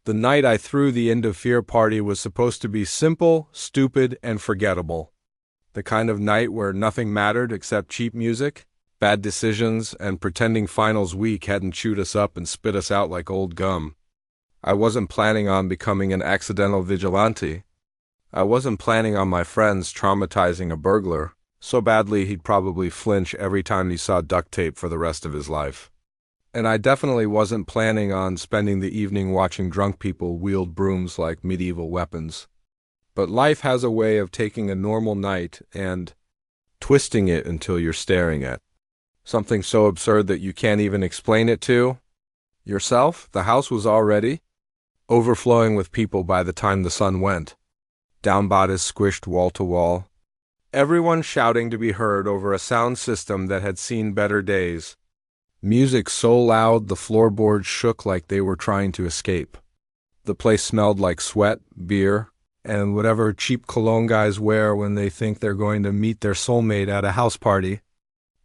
The night I threw the end of fear party was supposed to be simple, stupid, and forgettable. The kind of night where nothing mattered except cheap music, bad decisions, and pretending finals week hadn't chewed us up and spit us out like old gum. I wasn't planning on becoming an accidental vigilante. I wasn't planning on my friends traumatizing a burglar so badly he'd probably flinch every time he saw duct tape for the rest of his life. And I definitely wasn't planning on spending the evening watching drunk people wield brooms like medieval weapons. But life has a way of taking a normal night and twisting it until you're staring at something so absurd that you can't even explain it to yourself. The house was already overflowing with people by the time the sun went. Down bodies squished wall to wall. Everyone shouting to be heard over a sound system that had seen better days. Music so loud the floorboards shook like they were trying to escape. The place smelled like sweat, beer, and whatever cheap cologne guys wear when they think they're going to meet their soulmate at a house party.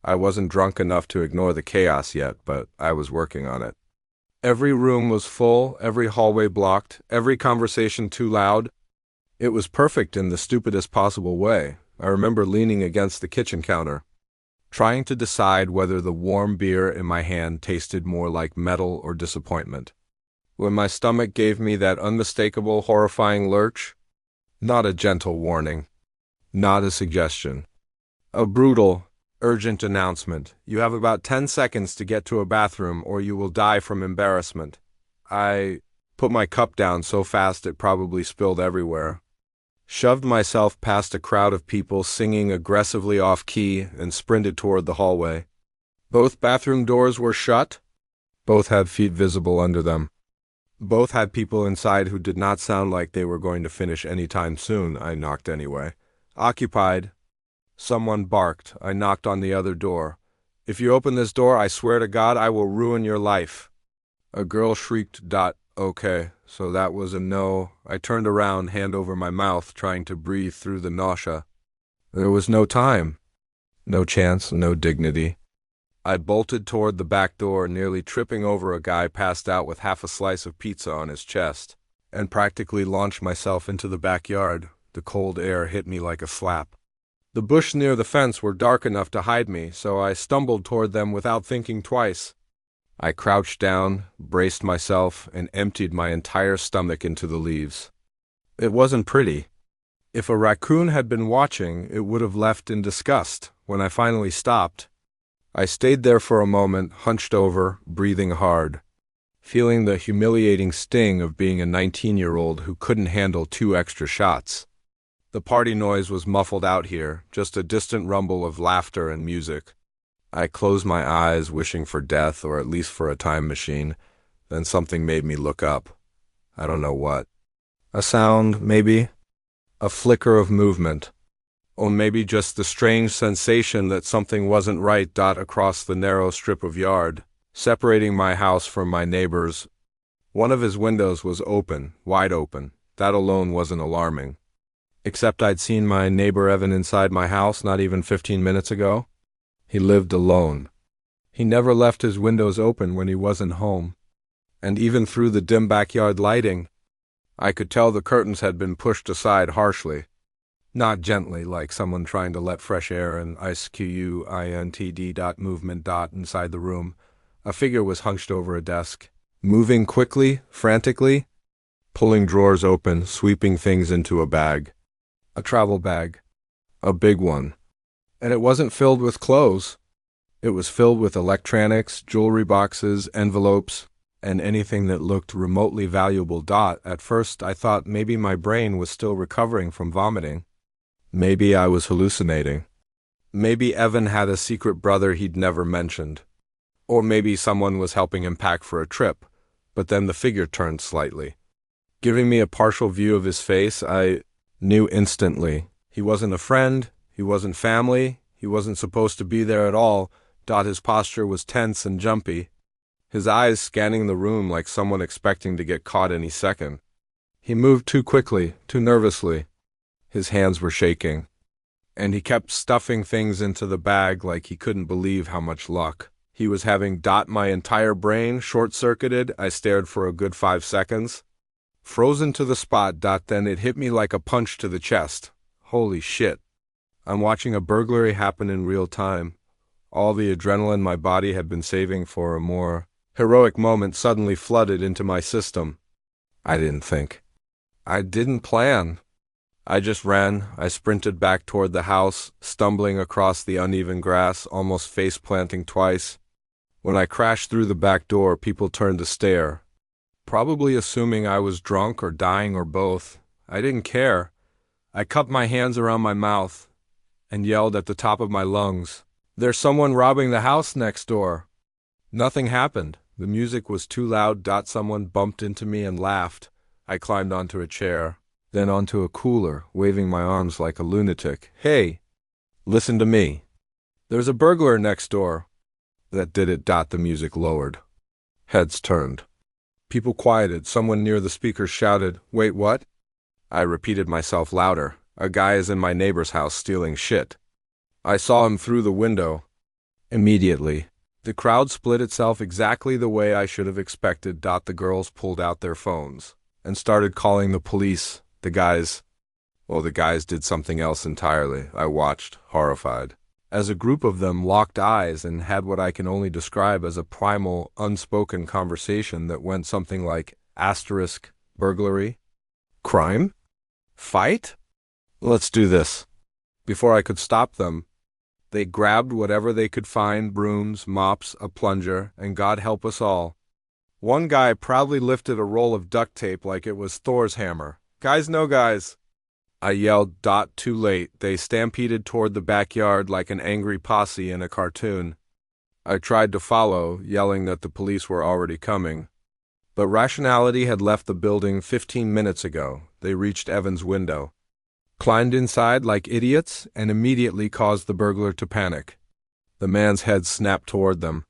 I wasn't drunk enough to ignore the chaos yet, but I was working on it. Every room was full, every hallway blocked, every conversation too loud. It was perfect in the stupidest possible way. I remember leaning against the kitchen counter, trying to decide whether the warm beer in my hand tasted more like metal or disappointment. When my stomach gave me that unmistakable, horrifying lurch, not a gentle warning, not a suggestion, a brutal, urgent announcement. You have about 10 seconds to get to a bathroom or you will die from embarrassment. I put my cup down so fast it probably spilled everywhere, shoved myself past a crowd of people singing aggressively off-key, and sprinted toward the hallway. Both bathroom doors were shut. Both had feet visible under them. Both had people inside who did not sound like they were going to finish anytime soon. I knocked anyway. Occupied. Someone barked. I knocked on the other door. If you open this door, I swear to God I will ruin your life. A girl shrieked. Okay, so that was a no. I turned around, hand over my mouth, trying to breathe through the nausea. There was no time. No chance, no dignity. I bolted toward the back door, nearly tripping over a guy passed out with half a slice of pizza on his chest, and practically launched myself into the backyard. The cold air hit me like a slap. The bush near the fence were dark enough to hide me, so I stumbled toward them without thinking twice. I crouched down, braced myself, and emptied my entire stomach into the leaves. It wasn't pretty. If a raccoon had been watching, it would have left in disgust. When I finally stopped, I stayed there for a moment, hunched over, breathing hard, feeling the humiliating sting of being a 19-year-old who couldn't handle 2 extra shots. The party noise was muffled out here, just a distant rumble of laughter and music. I closed my eyes, wishing for death, or at least for a time machine. Then something made me look up. I don't know what. A sound, maybe? A flicker of movement. Or maybe just the strange sensation that something wasn't right. Across the narrow strip of yard, separating my house from my neighbor's. One of his windows was open, wide open. That alone wasn't alarming. Except I'd seen my neighbor Evan inside my house not even 15 minutes ago. He lived alone. He never left his windows open when he wasn't home. And even through the dim backyard lighting, I could tell the curtains had been pushed aside harshly. Not gently, like someone trying to let fresh air and movement inside the room. A figure was hunched over a desk, moving quickly, frantically, pulling drawers open, sweeping things into a bag. A travel bag. A big one. And it wasn't filled with clothes. It was filled with electronics, jewelry boxes, envelopes, and anything that looked remotely valuable. At first, I thought maybe my brain was still recovering from vomiting. Maybe I was hallucinating. Maybe Evan had a secret brother he'd never mentioned. Or maybe someone was helping him pack for a trip. But then the figure turned slightly. Giving me a partial view of his face, I knew instantly. He wasn't a friend. He wasn't family. He wasn't supposed to be there at all. His posture was tense and jumpy, his eyes scanning the room like someone expecting to get caught any second. He moved too quickly, too nervously. His hands were shaking, and he kept stuffing things into the bag like he couldn't believe how much luck he was having. My entire brain short-circuited. I stared for a good 5 seconds. Frozen to the spot. Then it hit me like a punch to the chest. Holy shit. I'm watching a burglary happen in real time. All the adrenaline my body had been saving for a more heroic moment suddenly flooded into my system. I didn't think. I didn't plan. I just ran. I sprinted back toward the house, stumbling across the uneven grass, almost face-planting twice. When I crashed through the back door, people turned to stare, probably assuming I was drunk or dying or both. I didn't care. I cupped my hands around my mouth and yelled at the top of my lungs, "There's someone robbing the house next door." Nothing happened. The music was too loud. Someone bumped into me and laughed. I climbed onto a chair, then onto a cooler, waving my arms like a lunatic. "Hey, listen to me. There's a burglar next door." That did it. The music lowered. Heads turned. People quieted. Someone near the speakers shouted, "Wait, what?" I repeated myself louder. "A guy is in my neighbor's house stealing shit. I saw him through the window." Immediately, the crowd split itself exactly the way I should have expected. The girls pulled out their phones and started calling the police. The guys did something else entirely. I watched, horrified, as a group of them locked eyes and had what I can only describe as a primal, unspoken conversation that went something like asterisk, burglary, crime, fight? Let's do this. Before I could stop them, they grabbed whatever they could find, brooms, mops, a plunger, and God help us all. One guy proudly lifted a roll of duct tape like it was Thor's hammer. "Guys, no guys." I yelled. Too late. They stampeded toward the backyard like an angry posse in a cartoon. I tried to follow, yelling that the police were already coming. But rationality had left the building 15 minutes ago. They reached Evan's window, climbed inside like idiots, and immediately caused the burglar to panic. The man's head snapped toward them.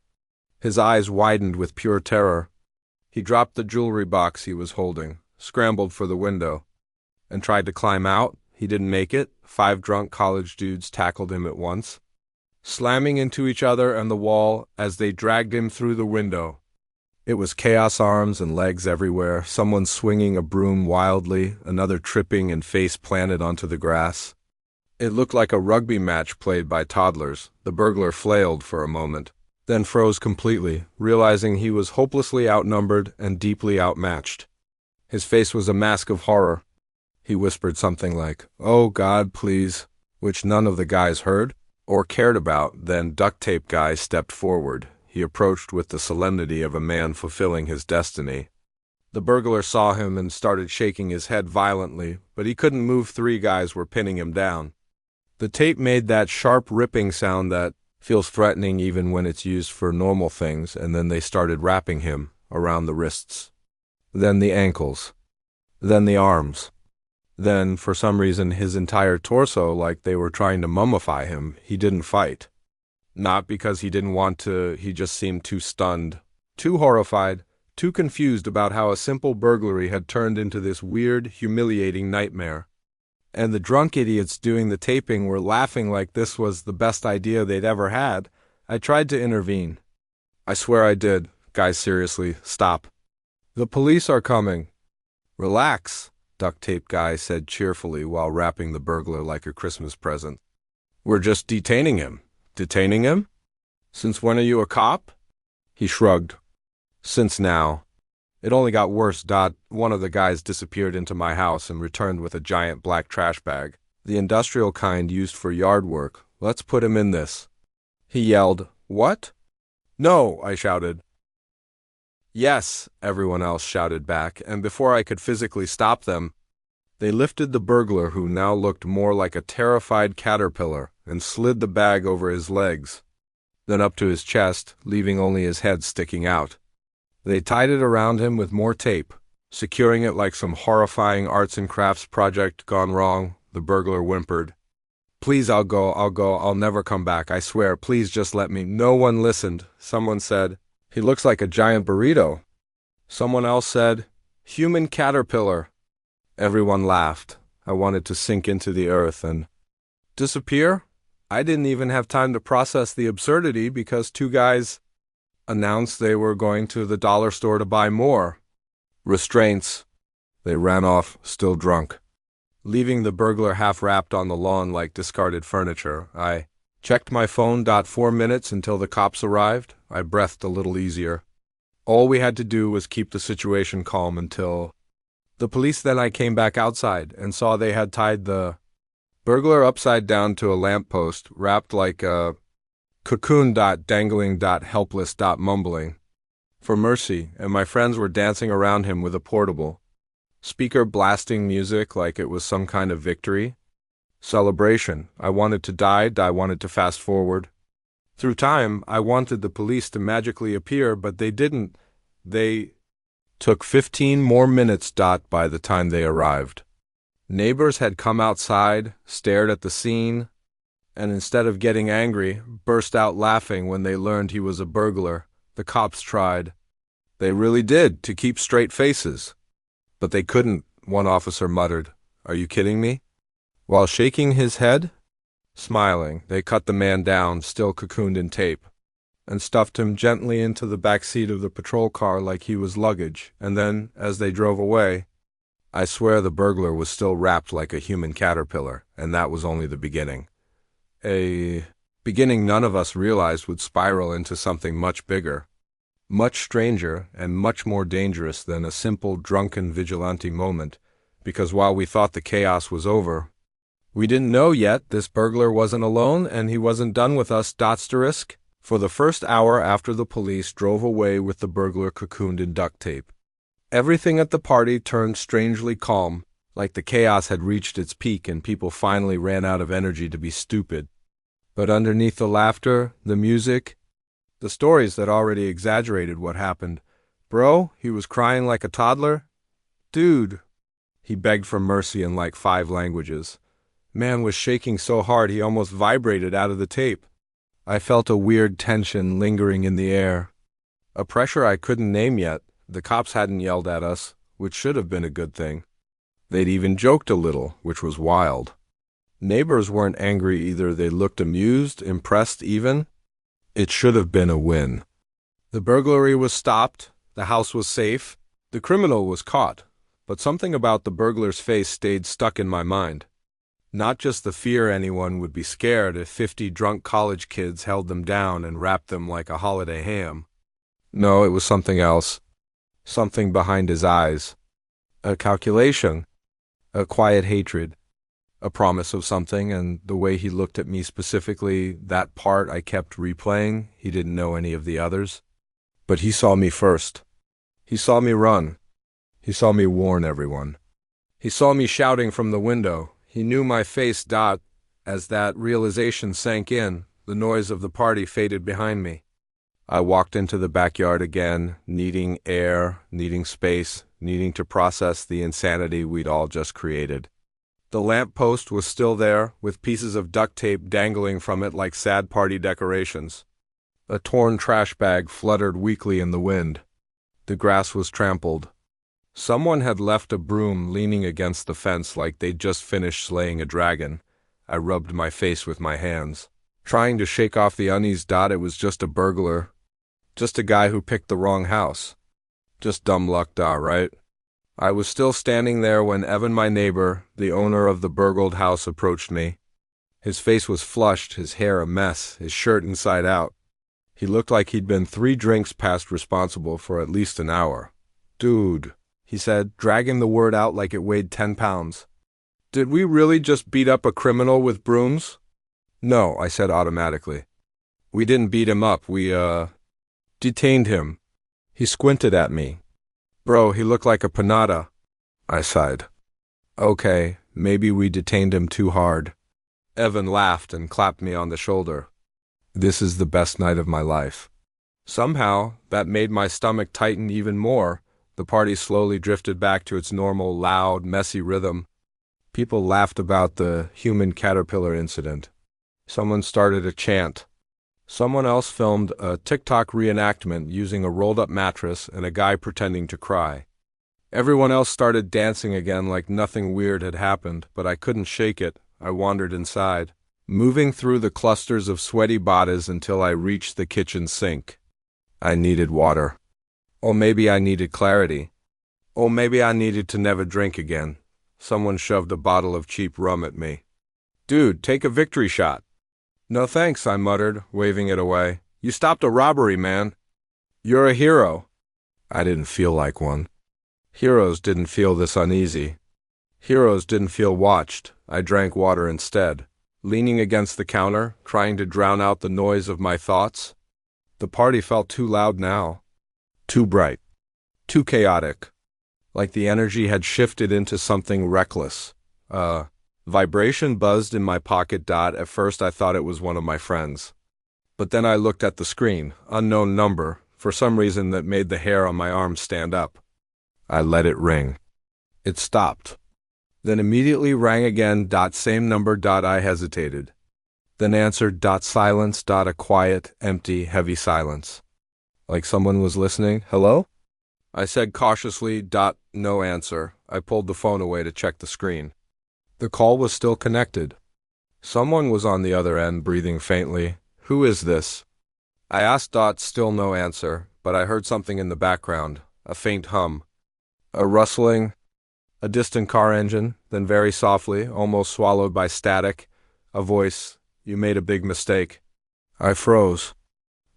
His eyes widened with pure terror. He dropped the jewelry box he was holding, scrambled for the window, and tried to climb out. He didn't make it. 5 drunk college dudes tackled him at once, slamming into each other and the wall as they dragged him through the window. It was chaos, arms and legs everywhere, someone swinging a broom wildly, another tripping and face planted onto the grass. It looked like a rugby match played by toddlers. The burglar flailed for a moment, then froze completely, realizing he was hopelessly outnumbered and deeply outmatched. His face was a mask of horror. He whispered something like, "Oh God, please," which none of the guys heard or cared about. Then Duct Tape Guy stepped forward. He approached with the solemnity of a man fulfilling his destiny. The burglar saw him and started shaking his head violently, but he couldn't move. 3 guys were pinning him down. The tape made that sharp ripping sound that feels threatening even when it's used for normal things, and then they started wrapping him around the wrists, then the ankles, then the arms. Then, for some reason, his entire torso, like they were trying to mummify him. He didn't fight. Not because he didn't want to, he just seemed too stunned, too horrified, too confused about how a simple burglary had turned into this weird, humiliating nightmare. And the drunk idiots doing the taping were laughing like this was the best idea they'd ever had. I tried to intervene. "I swear I did." "Guys, seriously, stop. The police are coming." "Relax," Duct Tape Guy said cheerfully while wrapping the burglar like a Christmas present. "We're just detaining him." "Detaining him? Since when are you a cop?" He shrugged. "Since now." It only got worse. One of the guys disappeared into my house and returned with a giant black trash bag, the industrial kind used for yard work. "Let's put him in this." He yelled. "What?" "No," I shouted. "Yes," everyone else shouted back, and before I could physically stop them, they lifted the burglar, who now looked more like a terrified caterpillar, and slid the bag over his legs, then up to his chest, leaving only his head sticking out. They tied it around him with more tape, securing it like some horrifying arts and crafts project gone wrong. The burglar whimpered, "Please, I'll go, I'll never come back, I swear, please just let me." No one listened. Someone said, "He looks like a giant burrito." Someone else said, "Human caterpillar." Everyone laughed. I wanted to sink into the earth and disappear. I didn't even have time to process the absurdity because 2 guys announced they were going to the dollar store to buy more. Restraints. They ran off, still drunk, leaving the burglar half wrapped on the lawn like discarded furniture. I checked my phone. 4 minutes until the cops arrived. I breathed a little easier. All we had to do was keep the situation calm until the police. Then I came back outside and saw they had tied the burglar upside down to a lamppost, wrapped like a cocoon. Dangling. Helpless. Mumbling for mercy, and my friends were dancing around him with a portable speaker, blasting music like it was some kind of victory celebration. I wanted to die. I wanted to fast forward through time. I wanted the police to magically appear, but they didn't. They took 15 more minutes. By the time they arrived, neighbors had come outside, stared at the scene, and instead of getting angry, burst out laughing when they learned he was a burglar. The cops tried. They really did, to keep straight faces. But they couldn't, one officer muttered. "Are you kidding me?" While shaking his head, smiling, they cut the man down, still cocooned in tape, and stuffed him gently into the back seat of the patrol car like he was luggage. And then, as they drove away, I swear the burglar was still wrapped like a human caterpillar, and that was only the beginning. A beginning none of us realized would spiral into something much bigger, much stranger, and much more dangerous than a simple drunken vigilante moment, because while we thought the chaos was over, we didn't know yet this burglar wasn't alone and he wasn't done with us. Asterisk. For the first hour after the police drove away with the burglar cocooned in duct tape, everything at the party turned strangely calm, like the chaos had reached its peak and people finally ran out of energy to be stupid. But underneath the laughter, the music, the stories that already exaggerated what happened. "Bro," he was crying like a toddler. "Dude." He begged for mercy in like 5 languages. Man was shaking so hard he almost vibrated out of the tape. I felt a weird tension lingering in the air. A pressure I couldn't name yet. The cops hadn't yelled at us, which should have been a good thing. They'd even joked a little, which was wild. Neighbors weren't angry either. They looked amused, impressed even. It should have been a win. The burglary was stopped. The house was safe. The criminal was caught. But something about the burglar's face stayed stuck in my mind. Not just the fear anyone would be scared if 50 drunk college kids held them down and wrapped them like a holiday ham. No, it was something else. Something behind his eyes. A calculation. A quiet hatred. A promise of something, and the way he looked at me specifically, that part I kept replaying. He didn't know any of the others. But he saw me first. He saw me run. He saw me warn everyone. He saw me shouting from the window. He knew my face. As that realization sank in, the noise of the party faded behind me. I walked into the backyard again, needing air, needing space, needing to process the insanity we'd all just created. The lamppost was still there, with pieces of duct tape dangling from it like sad party decorations. A torn trash bag fluttered weakly in the wind. The grass was trampled. Someone had left a broom leaning against the fence like they'd just finished slaying a dragon. I rubbed my face with my hands, trying to shake off the unease. It was just a burglar. Just a guy who picked the wrong house. Just dumb luck, right? I was still standing there when Evan, my neighbor, the owner of the burgled house, approached me. His face was flushed, his hair a mess, his shirt inside out. He looked like he'd been 3 drinks past responsible for at least an hour. "Dude," he said, dragging the word out like it weighed 10 pounds. "Did we really just beat up a criminal with brooms?" "No," I said automatically. "We didn't beat him up, we, detained him." He squinted at me. "Bro, he looked like a pinata." I sighed. "Okay, maybe we detained him too hard." Evan laughed and clapped me on the shoulder. "This is the best night of my life." Somehow, that made my stomach tighten even more. The party slowly drifted back to its normal, loud, messy rhythm. People laughed about the human caterpillar incident. Someone started a chant. Someone else filmed a TikTok reenactment using a rolled-up mattress and a guy pretending to cry. Everyone else started dancing again like nothing weird had happened, but I couldn't shake it. I wandered inside, moving through the clusters of sweaty bodies until I reached the kitchen sink. I needed water. Or maybe I needed clarity. Oh, maybe I needed to never drink again. Someone shoved a bottle of cheap rum at me. Dude, take a victory shot. No thanks, I muttered, waving it away. You stopped a robbery, man. You're a hero. I didn't feel like one. Heroes didn't feel this uneasy. Heroes didn't feel watched. I drank water instead, leaning against the counter, trying to drown out the noise of my thoughts. The party felt too loud now. Too bright. Too chaotic. Like the energy had shifted into something reckless. Vibration buzzed in my pocket. At first I thought it was one of my friends. But then I looked at the screen, unknown number, for some reason that made the hair on my arm stand up. I let it ring. It stopped. Then immediately rang again. Same number. I hesitated. Then answered. Silence. A quiet, empty, heavy silence. Like someone was listening. Hello? I said cautiously. No answer. I pulled the phone away to check the screen. The call was still connected. Someone was on the other end, breathing faintly. Who is this? I asked. Still no answer, but I heard something in the background, a faint hum. A rustling, a distant car engine, then very softly, almost swallowed by static, a voice. You made a big mistake. I froze.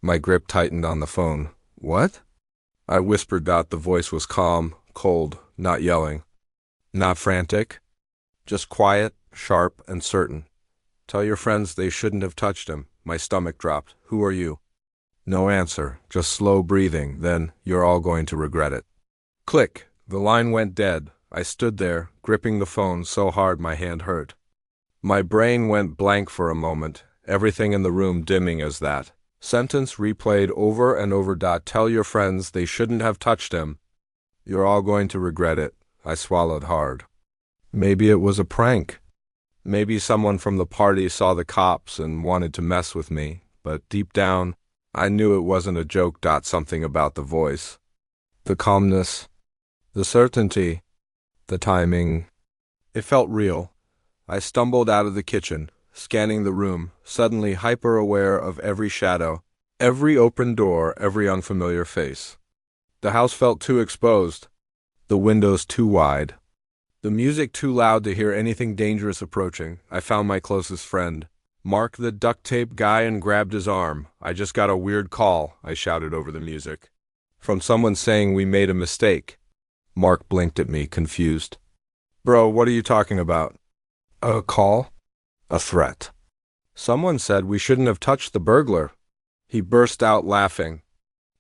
My grip tightened on the phone. What? I whispered. The voice was calm, cold, not yelling. Not frantic. Just quiet, sharp, and certain. Tell your friends they shouldn't have touched him. My stomach dropped. Who are you? No answer, just slow breathing, then, you're all going to regret it. Click. The line went dead. I stood there, gripping the phone so hard my hand hurt. My brain went blank for a moment, everything in the room dimming as that sentence replayed over and over. Tell your friends they shouldn't have touched him. You're all going to regret it. I swallowed hard. Maybe it was a prank. Maybe someone from the party saw the cops and wanted to mess with me, but deep down, I knew it wasn't a joke. Something about the voice. The calmness. The certainty. The timing. It felt real. I stumbled out of the kitchen, scanning the room, suddenly hyper-aware of every shadow, every open door, every unfamiliar face. The house felt too exposed, the windows too wide, the music too loud to hear anything dangerous approaching. I found my closest friend, Mark the duct tape guy, and grabbed his arm. I just got a weird call, I shouted over the music. From someone saying we made a mistake. Mark blinked at me, confused. Bro, what are you talking about? A call? A threat. Someone said we shouldn't have touched the burglar. He burst out laughing.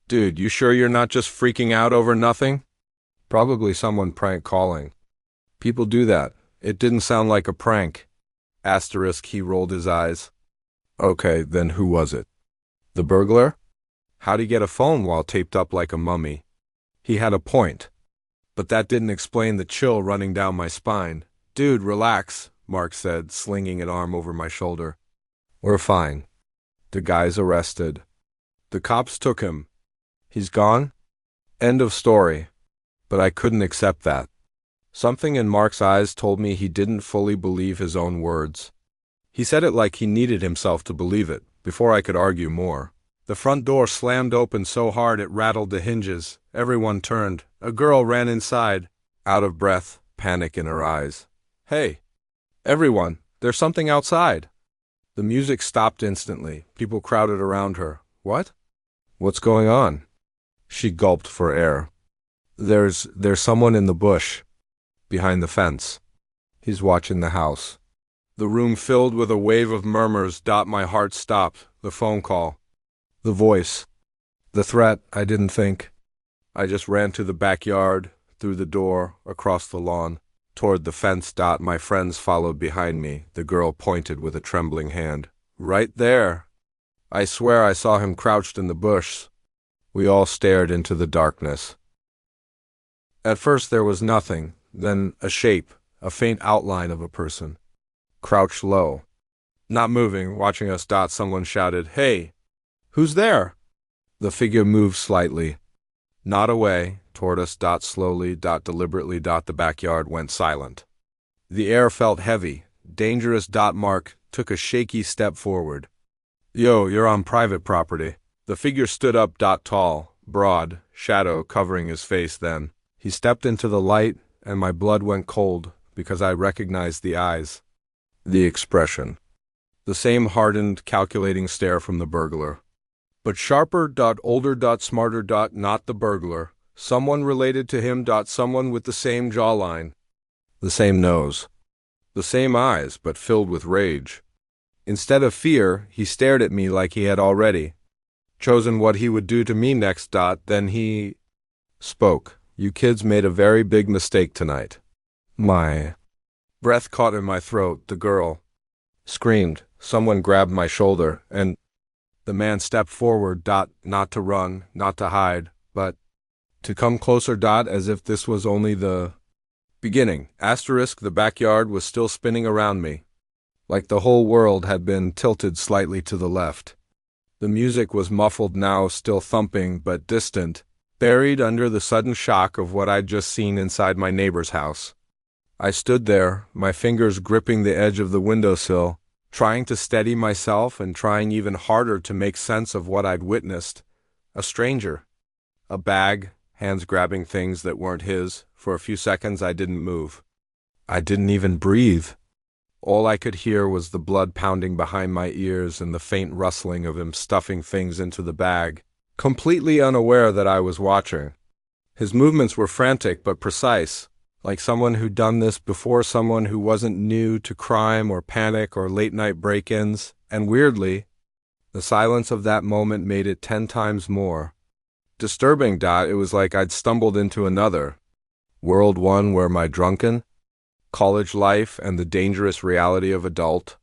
Dude, you sure you're not just freaking out over nothing? Probably someone prank calling. People do that. It didn't sound like a prank. Asterisk, he rolled his eyes. Okay, then who was it? The burglar? How'd he get a phone while taped up like a mummy? He had a point. But that didn't explain the chill running down my spine. Dude, relax, Mark said, slinging an arm over my shoulder. We're fine. The guy's arrested. The cops took him. He's gone? End of story. But I couldn't accept that. Something in Mark's eyes told me he didn't fully believe his own words. He said it like he needed himself to believe it, before I could argue more. The front door slammed open so hard it rattled the hinges. Everyone turned. A girl ran inside, out of breath, panic in her eyes. Hey! Everyone! There's something outside! The music stopped instantly. People crowded around her. What? What's going on? She gulped for air. There's someone in the bush. Behind the fence. He's watching the house. The room filled with a wave of murmurs. My heart stopped. The phone call. The voice. The threat. I didn't think. I just ran to the backyard, through the door, across the lawn, toward the fence. My friends followed behind me. The girl pointed with a trembling hand. Right there. I swear I saw him crouched in the bush. We all stared into the darkness. At first there was nothing, then a shape, a faint outline of a person. Crouched low. Not moving, watching us. Someone shouted, Hey! Who's there? The figure moved slightly. Not away, toward us. Slowly, deliberately. The backyard went silent. The air felt heavy, dangerous. Mark took a shaky step forward. Yo, you're on private property. The figure stood up. Tall, broad, shadow covering his face then. He stepped into the light, and my blood went cold because I recognized the eyes, the expression, the same hardened, calculating stare from the burglar. But sharper, older, smarter, not the burglar. Someone related to him, someone with the same jawline, the same nose, the same eyes, but filled with rage. Instead of fear, he stared at me like he had already chosen what he would do to me next. Then he spoke. You kids made a very big mistake tonight. My breath caught in my throat. The girl screamed. Someone grabbed my shoulder, and the man stepped forward. Not to run, not to hide, but to come closer. As if this was only the beginning. The backyard was still spinning around me, like the whole world had been tilted slightly to the left. The music was muffled now, still thumping, but distant, buried under the sudden shock of what I'd just seen inside my neighbor's house. I stood there, my fingers gripping the edge of the windowsill, trying to steady myself and trying even harder to make sense of what I'd witnessed. A stranger. A bag, hands grabbing things that weren't his. For a few seconds I didn't move. I didn't even breathe. All I could hear was the blood pounding behind my ears and the faint rustling of him stuffing things into the bag, completely unaware that I was watching. His movements were frantic but precise, like someone who'd done this before, someone who wasn't new to crime or panic or late-night break-ins, and weirdly, the silence of that moment made it 10 times more disturbing. It was like I'd stumbled into another world, one where my drunken college life and the dangerous reality of adult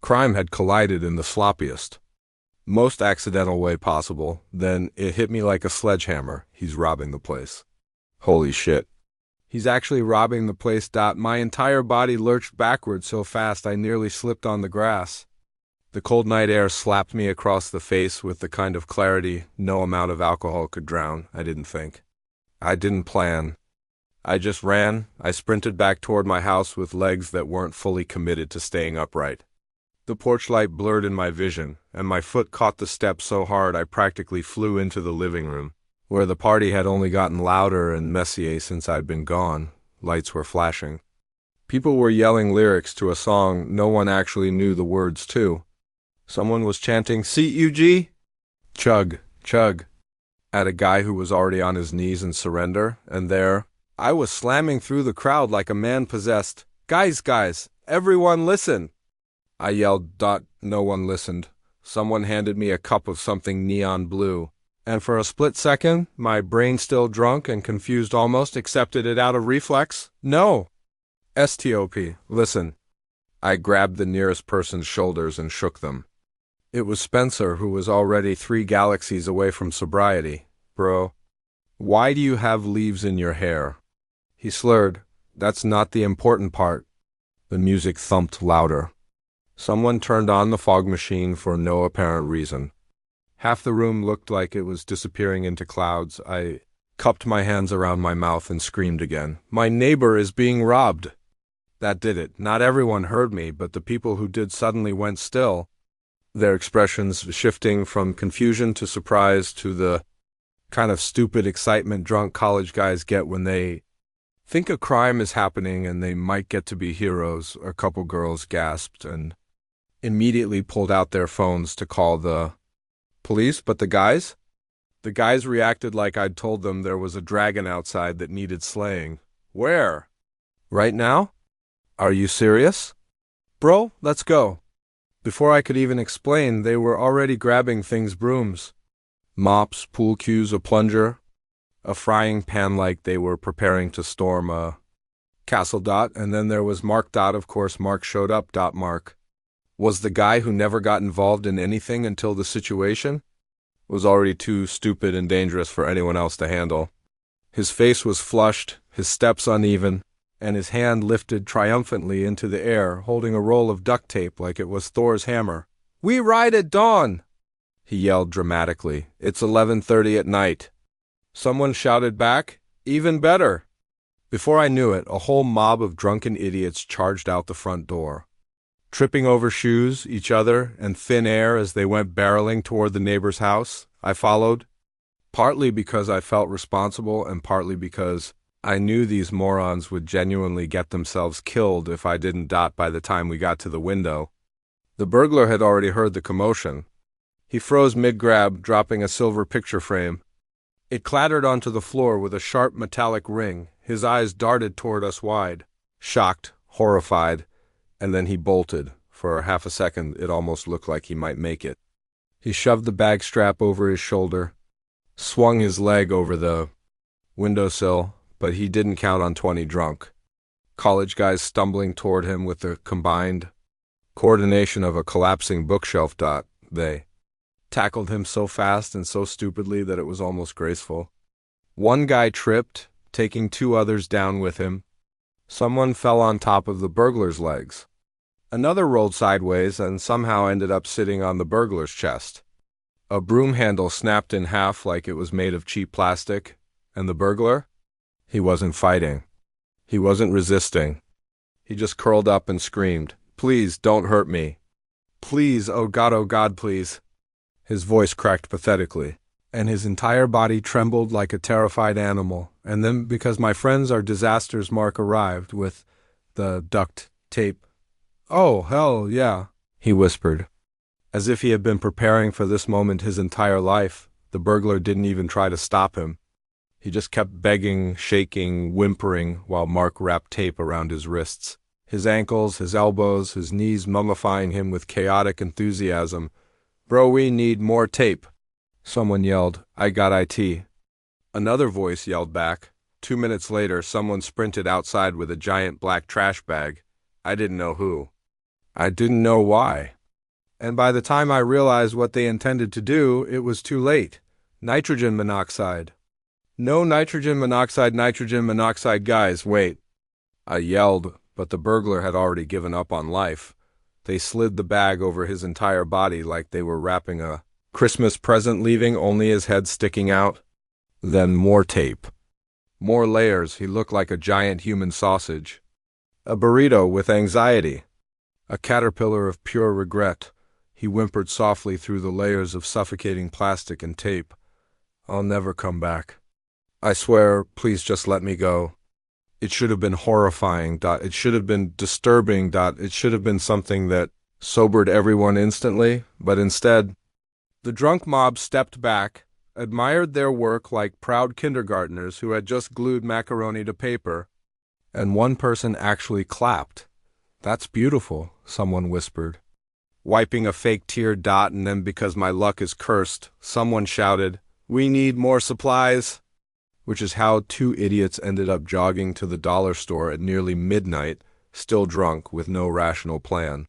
crime had collided in the sloppiest, most accidental way possible. Then it hit me like a sledgehammer. He's robbing the place. Holy shit. He's actually robbing the place. My entire body lurched backward so fast I nearly slipped on the grass. The cold night air slapped me across the face with the kind of clarity no amount of alcohol could drown. I didn't think. I didn't plan. I just ran. I sprinted back toward my house with legs that weren't fully committed to staying upright. The porch light blurred in my vision, and my foot caught the steps so hard I practically flew into the living room, where the party had only gotten louder and messier since I'd been gone. Lights were flashing. People were yelling lyrics to a song no one actually knew the words to. Someone was chanting, "C-U-G? Chug, chug," at a guy who was already on his knees in surrender, and there I was slamming through the crowd like a man possessed. Guys, everyone listen!" I yelled. No one listened. Someone handed me a cup of something neon blue, and for a split second, my brain still drunk and confused almost accepted it out of reflex. No. Stop. Listen. I grabbed the nearest person's shoulders and shook them. It was Spencer, who was already 3 galaxies away from sobriety. Bro, why do you have leaves in your hair? He slurred. That's not the important part. The music thumped louder. Someone turned on the fog machine for no apparent reason. Half the room looked like it was disappearing into clouds. I cupped my hands around my mouth and screamed again. My neighbor is being robbed. That did it. Not everyone heard me, but the people who did suddenly went still, their expressions shifting from confusion to surprise to the kind of stupid excitement drunk college guys get when they think a crime is happening and they might get to be heroes. A couple girls gasped and immediately pulled out their phones to call the police, but the guys reacted like I'd told them there was a dragon outside that needed slaying. Where? Right now? Are you serious? Bro, let's go. Before I could even explain, they were already grabbing things: brooms, mops, pool cues, a plunger, a frying pan, like they were preparing to storm a castle. And then there was Mark. Of course, Mark showed up. Mark was the guy who never got involved in anything until the situation was already too stupid and dangerous for anyone else to handle. His face was flushed, his steps uneven, and his hand lifted triumphantly into the air, holding a roll of duct tape like it was Thor's hammer. "We ride at dawn!" he yelled dramatically. "It's 11:30 at night." Someone shouted back, "Even better!" Before I knew it, a whole mob of drunken idiots charged out the front door, tripping over shoes, each other, and thin air as they went barreling toward the neighbor's house. I followed, partly because I felt responsible and partly because I knew these morons would genuinely get themselves killed if I didn't dot by the time we got to the window. The burglar had already heard the commotion. He froze mid-grab, dropping a silver picture frame. It clattered onto the floor with a sharp metallic ring. His eyes darted toward us wide, shocked, horrified, and then he bolted. For half a second, it almost looked like he might make it. He shoved the bag strap over his shoulder, swung his leg over the windowsill, but he didn't count on 20 drunk. College guys stumbling toward him with the combined coordination of a collapsing bookshelf. They tackled him so fast and so stupidly that it was almost graceful. One guy tripped, taking 2 others down with him. Someone fell on top of the burglar's legs. Another rolled sideways and somehow ended up sitting on the burglar's chest. A broom handle snapped in half like it was made of cheap plastic, and the burglar? He wasn't fighting. He wasn't resisting. He just curled up and screamed, "Please, don't hurt me. Please, oh God, please." His voice cracked pathetically, and his entire body trembled like a terrified animal. And then, because my friends are disasters, Mark arrived with the duct tape. "Oh, hell yeah," he whispered. As if he had been preparing for this moment his entire life, the burglar didn't even try to stop him. He just kept begging, shaking, whimpering, while Mark wrapped tape around his wrists, his ankles, his elbows, his knees mummifying him with chaotic enthusiasm. "Bro, we need more tape." Someone yelled, "I got IT." Another voice yelled back. 2 minutes later, someone sprinted outside with a giant black trash bag. I didn't know who. I didn't know why. And by the time I realized what they intended to do, it was too late. Nitrogen monoxide. "No nitrogen monoxide, guys, wait." I yelled, but the burglar had already given up on life. They slid the bag over his entire body like they were wrapping a Christmas present, leaving only his head sticking out. Then more tape. More layers. He looked like a giant human sausage. A burrito with anxiety. A caterpillar of pure regret. He whimpered softly through the layers of suffocating plastic and tape. "I'll never come back. I swear, please just let me go." It should have been horrifying. It should have been disturbing. It should have been something that sobered everyone instantly, but instead, the drunk mob stepped back, admired their work like proud kindergartners who had just glued macaroni to paper, and one person actually clapped. "That's beautiful," someone whispered, wiping a fake tear. And then, because my luck is cursed, someone shouted, "We need more supplies," which is how 2 idiots ended up jogging to the dollar store at nearly midnight, still drunk, with no rational plan.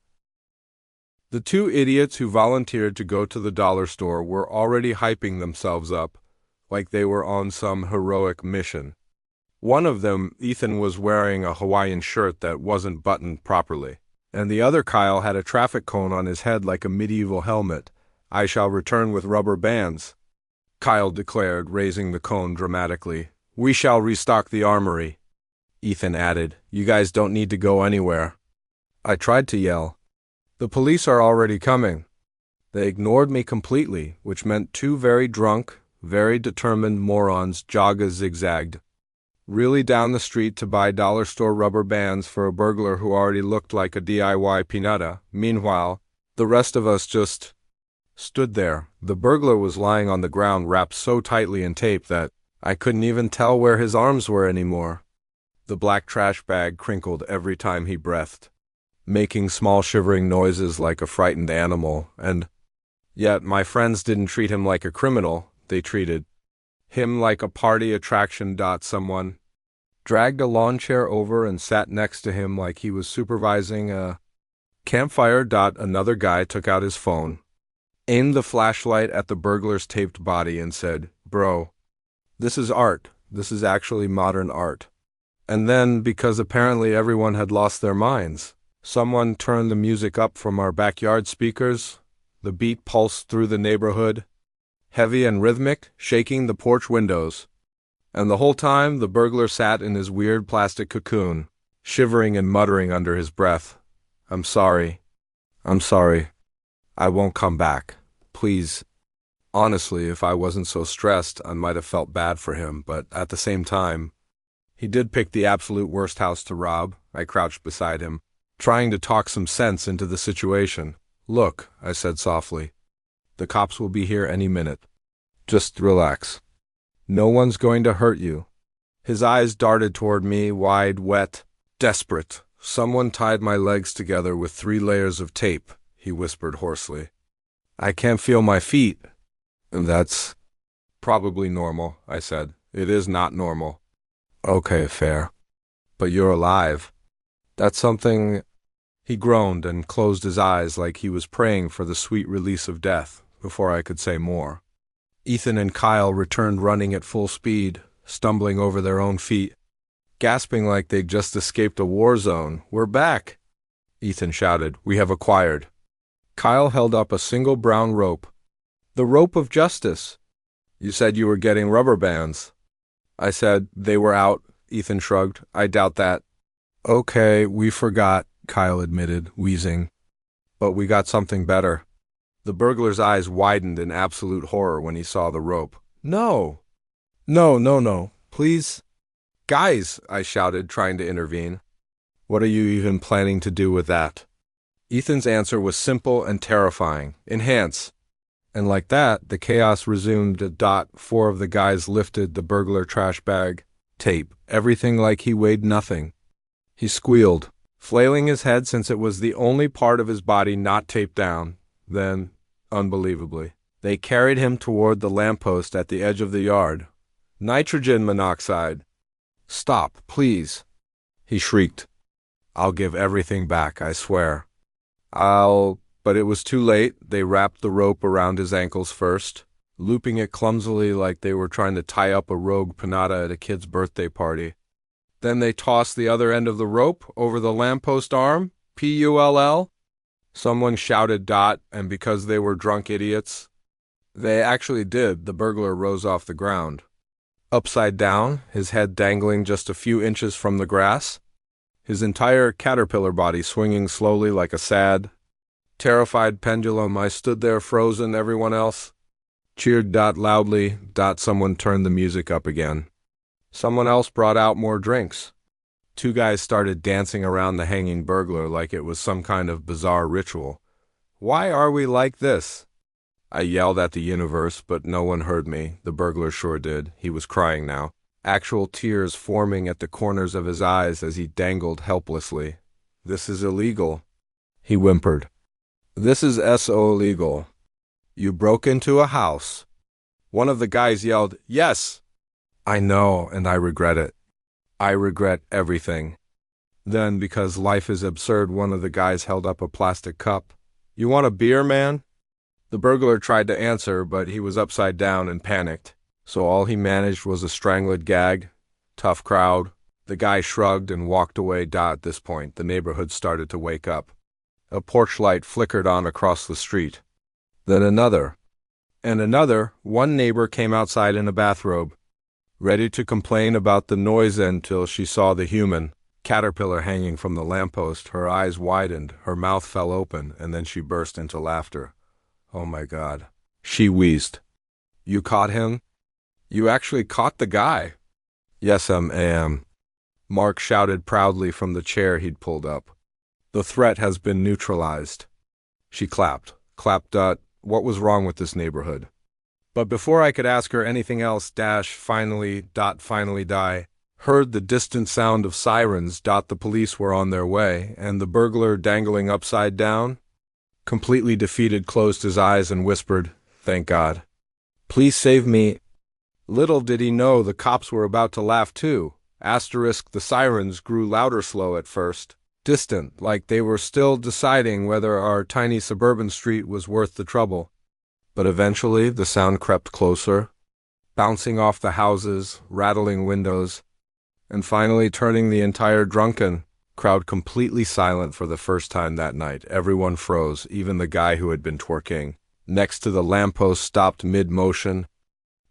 The 2 idiots who volunteered to go to the dollar store were already hyping themselves up, like they were on some heroic mission. One of them, Ethan, was wearing a Hawaiian shirt that wasn't buttoned properly, and the other, Kyle, had a traffic cone on his head like a medieval helmet. "I shall return with rubber bands," Kyle declared, raising the cone dramatically. "We shall restock the armory." Ethan added, "You guys don't need to go anywhere." I tried to yell, "The police are already coming." They ignored me completely, which meant 2 very drunk, very determined morons zigzagged really down the street to buy dollar store rubber bands for a burglar who already looked like a DIY pinata. Meanwhile, the rest of us just stood there. The burglar was lying on the ground, wrapped so tightly in tape that I couldn't even tell where his arms were anymore. The black trash bag crinkled every time he breathed, making small shivering noises like a frightened animal, and yet my friends didn't treat him like a criminal. They treated him like a party attraction. Someone dragged a lawn chair over and sat next to him like he was supervising a campfire. Another guy took out his phone, aimed the flashlight at the burglar's taped body, and said, "Bro, this is art. This is actually modern art." And then, because apparently everyone had lost their minds, someone turned the music up from our backyard speakers. The beat pulsed through the neighborhood, heavy and rhythmic, shaking the porch windows. And the whole time, the burglar sat in his weird plastic cocoon, shivering and muttering under his breath, I'm sorry. I won't come back. Please." Honestly, if I wasn't so stressed, I might have felt bad for him, but at the same time, He did pick the absolute worst house to rob. I crouched beside him, trying to talk some sense into the situation. Look, I said softly. The cops will be here any minute. Just relax. No one's going to hurt you. His eyes darted toward me, wide, wet, desperate. Someone tied my legs together with 3 layers of tape, he whispered hoarsely. I can't feel my feet. That's probably normal, I said. It is not normal. Okay, fair. But you're alive. That's something... He groaned and closed his eyes like he was praying for the sweet release of death before I could say more. Ethan and Kyle returned running at full speed, stumbling over their own feet, gasping like they'd just escaped a war zone. We're back! Ethan shouted. We have acquired. Kyle held up a single brown rope. The rope of justice. You said you were getting rubber bands. I said they were out. Ethan shrugged. I doubt that. Okay, we forgot, Kyle admitted, wheezing. But we got something better. The burglar's eyes widened in absolute horror when he saw the rope. No! No. Please. Guys, I shouted, trying to intervene. What are you even planning to do with that? Ethan's answer was simple and terrifying. Enhance. And like that, the chaos resumed. 4 of the guys lifted the burglar trash bag. Tape. Everything like he weighed nothing. He squealed, flailing his head since it was the only part of his body not taped down. Then, unbelievably, they carried him toward the lamppost at the edge of the yard. Nitrogen monoxide. Stop, please, he shrieked. I'll give everything back, I swear. But it was too late. They wrapped the rope around his ankles first, looping it clumsily like they were trying to tie up a rogue pinata at a kid's birthday party. Then they tossed the other end of the rope over the lamppost arm, Pull. Someone shouted and because they were drunk idiots, they actually did. The burglar rose off the ground. Upside down, his head dangling just a few inches from the grass, his entire caterpillar body swinging slowly like a sad, terrified pendulum. I stood there frozen. Everyone else cheered loudly. Someone turned the music up again. Someone else brought out more drinks. 2 guys started dancing around the hanging burglar like it was some kind of bizarre ritual. Why are we like this? I yelled at the universe, but no one heard me. The burglar sure did. He was crying now, actual tears forming at the corners of his eyes as he dangled helplessly. This is illegal, he whimpered. This is so illegal. You broke into a house. One of the guys yelled, Yes! I know, and I regret it. I regret everything. Then, because life is absurd, one of the guys held up a plastic cup. You want a beer, man? The burglar tried to answer, but he was upside down and panicked, so all he managed was a strangled gag. Tough crowd. The guy shrugged and walked away. At this point, the neighborhood started to wake up. A porch light flickered on across the street. Then another. And another. One neighbor came outside in a bathrobe, ready to complain about the noise until she saw the human caterpillar hanging from the lamppost. Her eyes widened, her mouth fell open, and then she burst into laughter. Oh my God. She wheezed. You caught him? You actually caught the guy? Yes, I am. Mark shouted proudly from the chair he'd pulled up. The threat has been neutralized. She clapped. What was wrong with this neighborhood? But before I could ask her anything else, finally heard the distant sound of sirens. The police were on their way, and the burglar dangling upside down, completely defeated, closed his eyes and whispered, Thank God. Please save me. Little did he know the cops were about to laugh too. The sirens grew louder slow at first, distant, like they were still deciding whether our tiny suburban street was worth the trouble. But eventually the sound crept closer, bouncing off the houses, rattling windows, and finally turning the entire drunken crowd completely silent for the first time that night. Everyone froze, even the guy who had been twerking next to the lamppost stopped mid-motion,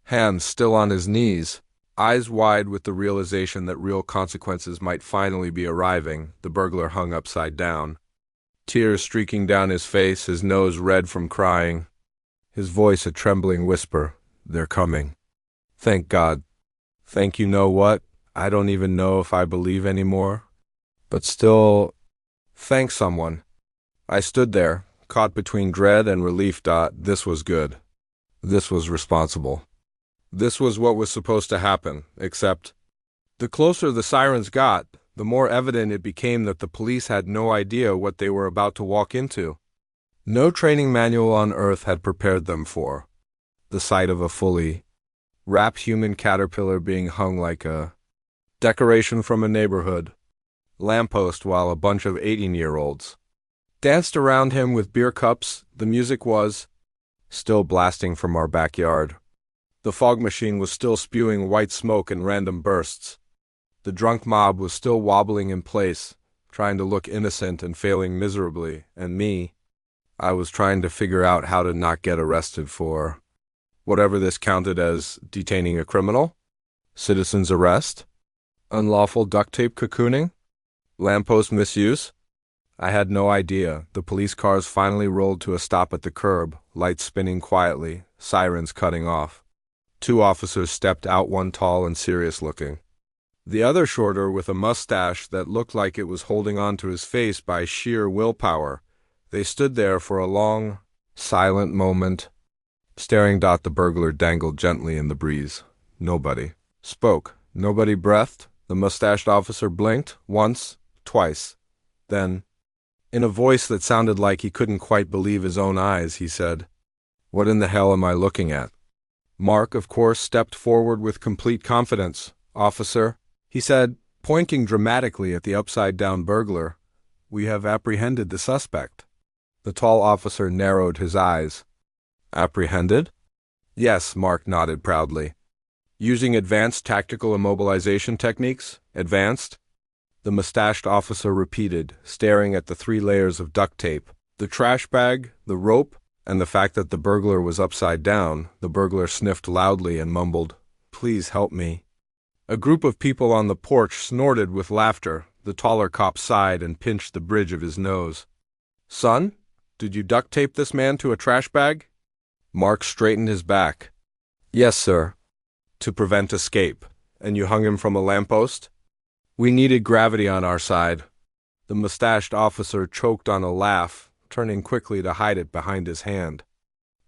hands still on his knees, eyes wide with the realization that real consequences might finally be arriving. The burglar hung upside down, tears streaking down his face, his nose red from crying, his voice a trembling whisper, They're coming. Thank God. Thank you know what? I don't even know if I believe anymore. But still, thank someone. I stood there, caught between dread and relief. This was good. This was responsible. This was what was supposed to happen, except the closer the sirens got, the more evident it became that the police had no idea what they were about to walk into. No training manual on Earth had prepared them for the sight of a fully wrapped human caterpillar being hung like a decoration from a neighborhood lamppost while a bunch of 18-year-olds danced around him with beer cups. The music was still blasting from our backyard. The fog machine was still spewing white smoke in random bursts. The drunk mob was still wobbling in place, trying to look innocent and failing miserably, and me, I was trying to figure out how to not get arrested for whatever this counted as: detaining a criminal, citizen's arrest, unlawful duct tape cocooning, lamppost misuse. I had no idea. The police cars finally rolled to a stop at the curb, lights spinning quietly, sirens cutting off. 2 officers stepped out, one tall and serious looking, the other shorter with a mustache that looked like it was holding on to his face by sheer willpower. They stood there for a long, silent moment, staring. The burglar dangled gently in the breeze. Nobody spoke. Nobody breathed. The mustached officer blinked once, twice. Then, in a voice that sounded like he couldn't quite believe his own eyes, he said, "What in the hell am I looking at?" Mark, of course, stepped forward with complete confidence. "Officer," he said, pointing dramatically at the upside-down burglar, "we have apprehended the suspect." The tall officer narrowed his eyes. "Apprehended?" "Yes," Mark nodded proudly. "Using advanced tactical immobilization techniques." "Advanced?" The mustached officer repeated, staring at the 3 layers of duct tape, the trash bag, the rope, and the fact that the burglar was upside down. The burglar sniffed loudly and mumbled, "Please help me." A group of people on the porch snorted with laughter. The taller cop sighed and pinched the bridge of his nose. "Son, did you duct tape this man to a trash bag?" Mark straightened his back. "Yes, sir." "To prevent escape. And you hung him from a lamppost?" "We needed gravity on our side." The mustached officer choked on a laugh, turning quickly to hide it behind his hand.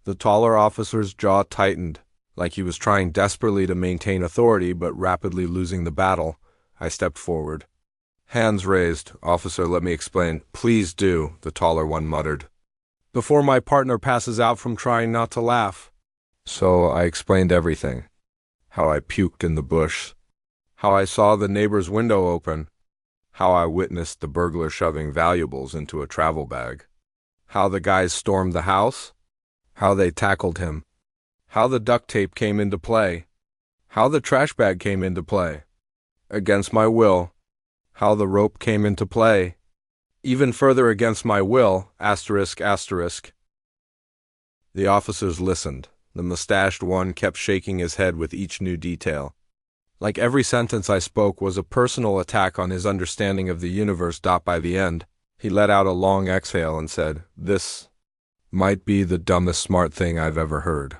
The taller officer's jaw tightened, like he was trying desperately to maintain authority but rapidly losing the battle. I stepped forward. Hands raised. "Officer, let me explain." "Please do," the taller one muttered, "before my partner passes out from trying not to laugh." So I explained everything. How I puked in the bush. How I saw the neighbor's window open. How I witnessed the burglar shoving valuables into a travel bag. How the guys stormed the house. How they tackled him. How the duct tape came into play. How the trash bag came into play. Against my will. How the rope came into play. Even further against my will, asterisk, asterisk. The officers listened. The mustached one kept shaking his head with each new detail. Like every sentence I spoke was a personal attack on his understanding of the universe. By the end, he let out a long exhale and said, "This might be the dumbest smart thing I've ever heard."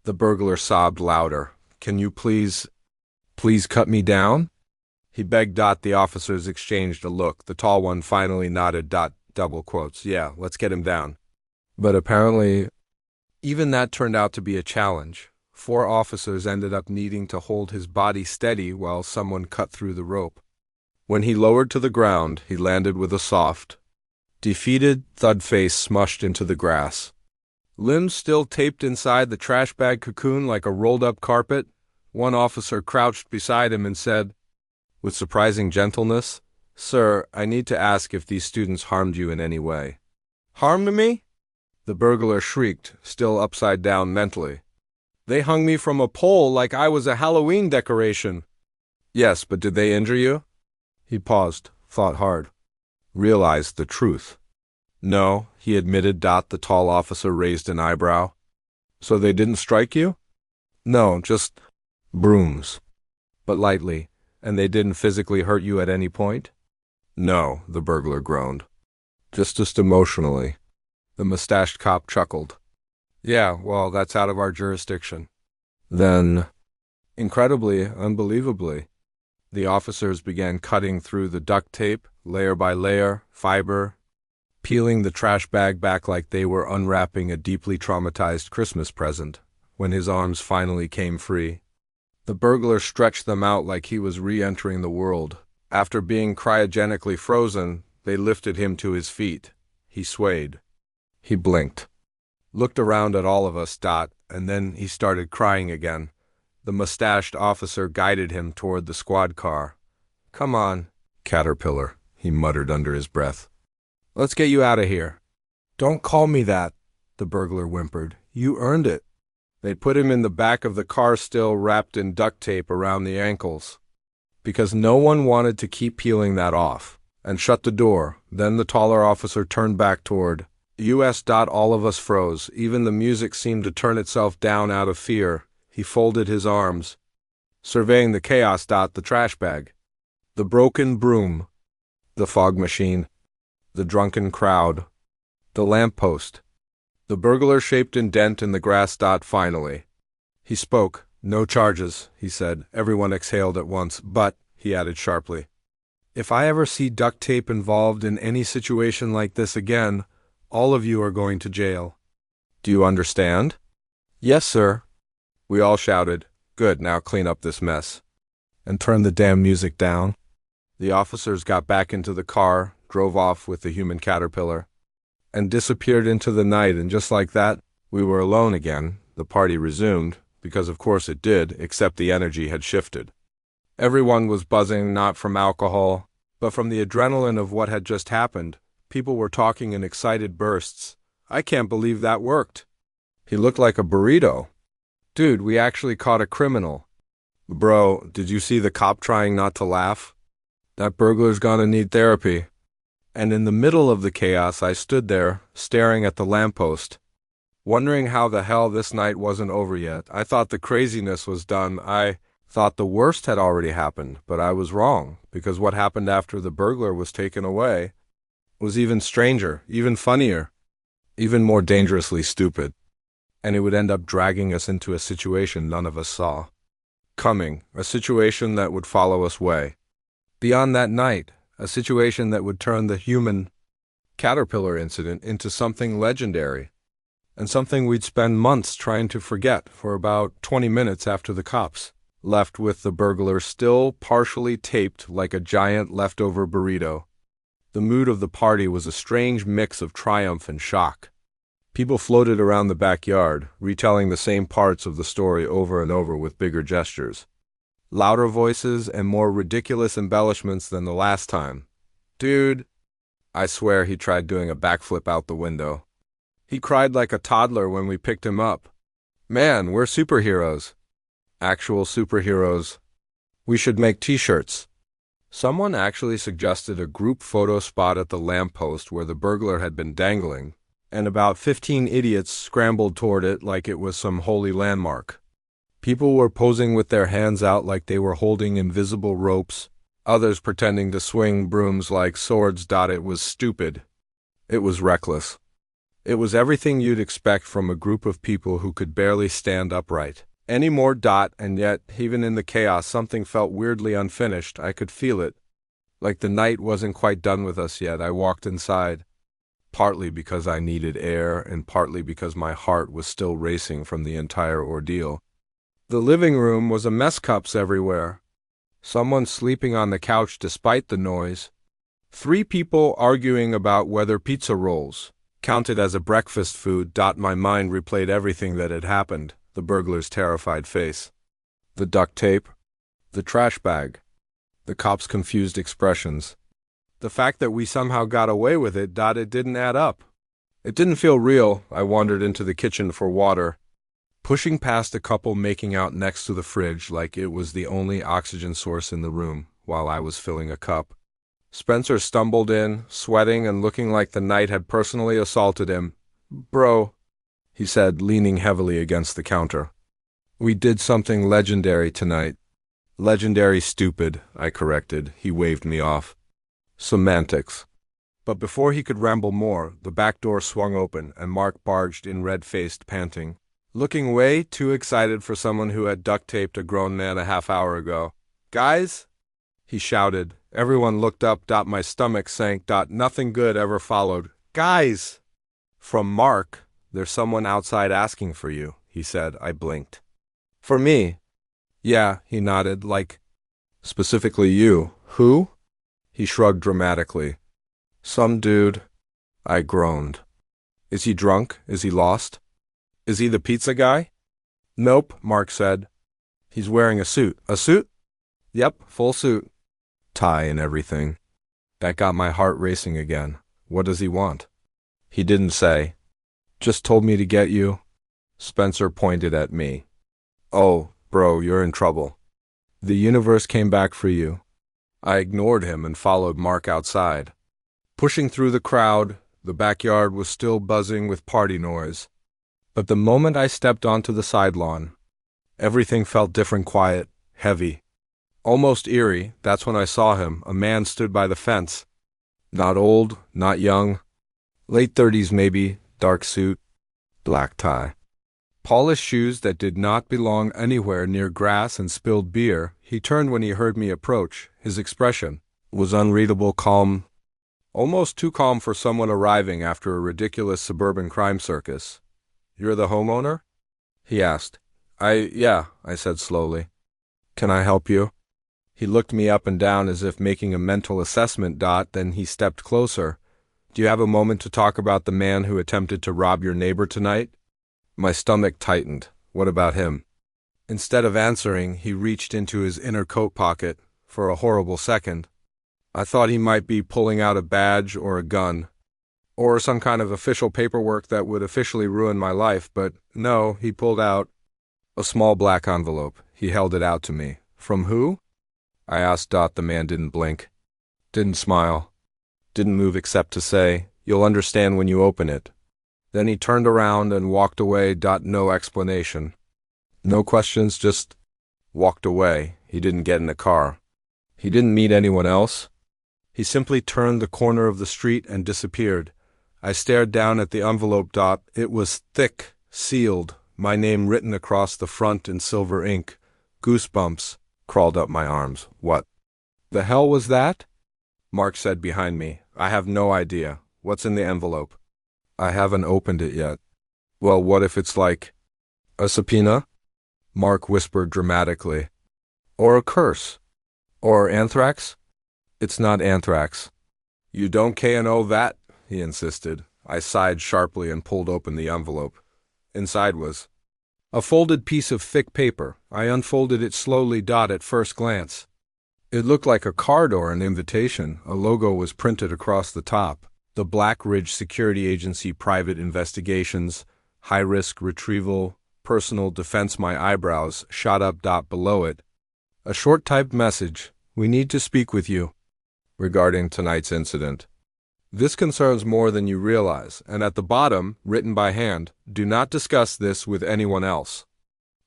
The burglar sobbed louder. "Can you please cut me down?" he begged. The officers exchanged a look. The tall one finally nodded. Double quotes. "Yeah, let's get him down." But apparently, even that turned out to be a challenge. 4 officers ended up needing to hold his body steady while someone cut through the rope. When he lowered to the ground, he landed with a soft, defeated thud face smushed into the grass. Limbs still taped inside the trash bag cocoon like a rolled-up carpet. One officer crouched beside him and said, with surprising gentleness, "Sir, I need to ask if these students harmed you in any way." "Harmed me?" The burglar shrieked, still upside down mentally. "They hung me from a pole like I was a Halloween decoration." "Yes, but did they injure you?" He paused, thought hard, realized the truth. "No," he admitted. The tall officer raised an eyebrow. "So they didn't strike you?" "No, just brooms." "But lightly. And they didn't physically hurt you at any point?" "No," the burglar groaned. Just emotionally." The mustached cop chuckled. "Yeah, well, that's out of our jurisdiction." Then, incredibly, unbelievably, The officers began cutting through the duct tape, layer by layer, fiber, peeling the trash bag back like they were unwrapping a deeply traumatized Christmas present. When his arms finally came free, the burglar stretched them out like he was re-entering the world. After being cryogenically frozen, they lifted him to his feet. He swayed. He blinked, looked around at all of us, and then he started crying again. The mustached officer guided him toward the squad car. "Come on, Caterpillar," he muttered under his breath. "Let's get you out of here." "Don't call me that," the burglar whimpered. "You earned it." They put him in the back of the car, still wrapped in duct tape around the ankles, because no one wanted to keep peeling that off, and shut the door. Then the taller officer turned back toward us. All of us froze. Even the music seemed to turn itself down out of fear. He folded his arms, surveying the chaos. The trash bag, the broken broom, the fog machine, the drunken crowd, the lamppost, the burglar-shaped indent in the grass. Finally, he spoke. "No charges," he said. Everyone exhaled at once. "But," he added sharply, "if I ever see duct tape involved in any situation like this again, all of you are going to jail. Do you understand?" "Yes, sir," we all shouted. "Good, now clean up this mess. And turn the damn music down." The officers got back into the car, drove off with the human caterpillar, and disappeared into the night, and just like that, we were alone again. The party resumed, because of course it did, except the energy had shifted. Everyone was buzzing, not from alcohol, but from the adrenaline of what had just happened. People were talking in excited bursts. "I can't believe that worked. He looked like a burrito. Dude, we actually caught a criminal. Bro, did you see the cop trying not to laugh? That burglar's gonna need therapy." And in the middle of the chaos, I stood there, staring at the lamppost, wondering how the hell this night wasn't over yet. I thought the craziness was done. I thought the worst had already happened, but I was wrong, because what happened after the burglar was taken away was even stranger, even funnier, even more dangerously stupid. And it would end up dragging us into a situation none of us saw coming, a situation that would follow us way beyond that night, a situation that would turn the human caterpillar incident into something legendary, and something we'd spend months trying to forget for about 20 minutes after the cops left, with the burglar still partially taped like a giant leftover burrito. The mood of the party was a strange mix of triumph and shock. People floated around the backyard, retelling the same parts of the story over and over with bigger gestures, louder voices, and more ridiculous embellishments than the last time. Dude, I swear he tried doing a backflip out the window. He cried like a toddler when we picked him up. Man, we're superheroes. Actual superheroes. We should make t-shirts. Someone actually suggested a group photo spot at the lamppost where the burglar had been dangling, and about 15 idiots scrambled toward it like it was some holy landmark. People were posing with their hands out like they were holding invisible ropes, others pretending to swing brooms like swords. It was stupid. It was reckless. It was everything you'd expect from a group of people who could barely stand upright anymore. And yet, even in the chaos, something felt weirdly unfinished. I could feel it. Like the night wasn't quite done with us yet. I walked inside, partly because I needed air and partly because my heart was still racing from the entire ordeal. The living room was a mess, cups everywhere. Someone sleeping on the couch despite the noise. 3 people arguing about whether pizza rolls counted as a breakfast food. My mind replayed everything that had happened. The burglar's terrified face, the duct tape, the trash bag, the cops' confused expressions. The fact that we somehow got away with it. It didn't add up. It didn't feel real. I wandered into the kitchen for water, pushing past a couple making out next to the fridge like it was the only oxygen source in the room while I was filling a cup. Spencer stumbled in, sweating and looking like the night had personally assaulted him. Bro, he said, leaning heavily against the counter. We did something legendary tonight. Legendary stupid, I corrected. He waved me off. Semantics. But before he could ramble more, the back door swung open and Mark barged in, red-faced, panting, looking way too excited for someone who had duct taped a grown man a half hour ago. Guys, he shouted. Everyone looked up. My stomach sank. Nothing good ever followed. Guys! From Mark, there's someone outside asking for you, he said. I blinked. For me? Yeah, he nodded, like, specifically you. Who? He shrugged dramatically. Some dude. I groaned. Is he drunk? Is he lost? Is he the pizza guy? Nope, Mark said. He's wearing a suit. A suit? Yep, full suit. Tie and everything. That got my heart racing again. What does he want? He didn't say. Just told me to get you. Spencer pointed at me. Oh, bro, you're in trouble. The universe came back for you. I ignored him and followed Mark outside. Pushing through the crowd, the backyard was still buzzing with party noise. But the moment I stepped onto the side lawn, everything felt different, quiet, heavy. Almost eerie. That's when I saw him. A man stood by the fence. Not old, not young. Late 30s maybe, dark suit, black tie. Polished shoes that did not belong anywhere near grass and spilled beer. He turned when he heard me approach. His expression was unreadable, calm, almost too calm for someone arriving after a ridiculous suburban crime circus. You're the homeowner? He asked. Yeah, I said slowly. Can I help you? He looked me up and down as if making a mental assessment. Then he stepped closer. Do you have a moment to talk about the man who attempted to rob your neighbor tonight? My stomach tightened. What about him? Instead of answering, he reached into his inner coat pocket. For a horrible second, I thought he might be pulling out a badge or a gun, or some kind of official paperwork that would officially ruin my life, but no, he pulled out a small black envelope. He held it out to me. From who? I asked. The man didn't blink, didn't smile, didn't move except to say, You'll understand when you open it. Then he turned around and walked away. No explanation. No questions, just walked away. He didn't get in a car. He didn't meet anyone else. He simply turned the corner of the street and disappeared. I stared down at the envelope. It was thick, sealed, my name written across the front in silver ink. Goosebumps crawled up my arms. What the hell was that? Mark said behind me. I have no idea. What's in the envelope? I haven't opened it yet. Well, what if it's like a subpoena? Mark whispered dramatically. Or a curse? Or anthrax? It's not anthrax. You don't know that? He insisted. I sighed sharply and pulled open the envelope. Inside was a folded piece of thick paper. I unfolded it slowly. At first glance, it looked like a card or an invitation. A logo was printed across the top. The Black Ridge Security Agency Private Investigations, High-Risk Retrieval, Personal Defense. My eyebrows shot up. Below it, a short typed message. We need to speak with you regarding tonight's incident. This concerns more than you realize. And at the bottom, written by hand, do not discuss this with anyone else.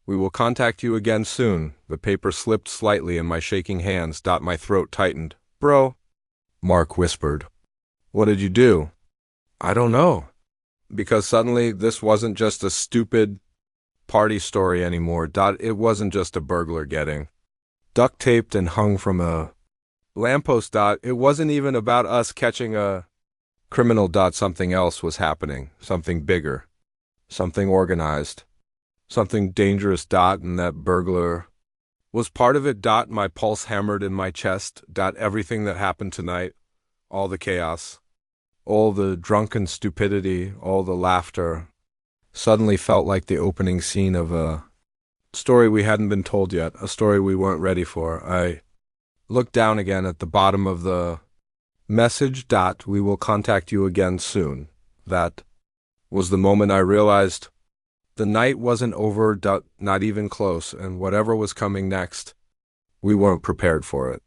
We will contact you again soon. The paper slipped slightly in my shaking hands. My throat tightened. Bro, Mark whispered. What did you do? I don't know. Because suddenly this wasn't just a stupid party story anymore. It wasn't just a burglar getting duct taped and hung from a lamppost. It wasn't even about us catching a criminal. Something else was happening. Something bigger. Something organized. Something dangerous. And that burglar was part of it. My pulse hammered in my chest. Everything that happened tonight, all the chaos, all the drunken stupidity, all the laughter, suddenly felt like the opening scene of a story we hadn't been told yet, a story we weren't ready for. I looked down again at the bottom of the message. We will contact you again soon. That was the moment I realized the night wasn't over. Not even close, and whatever was coming next, we weren't prepared for it.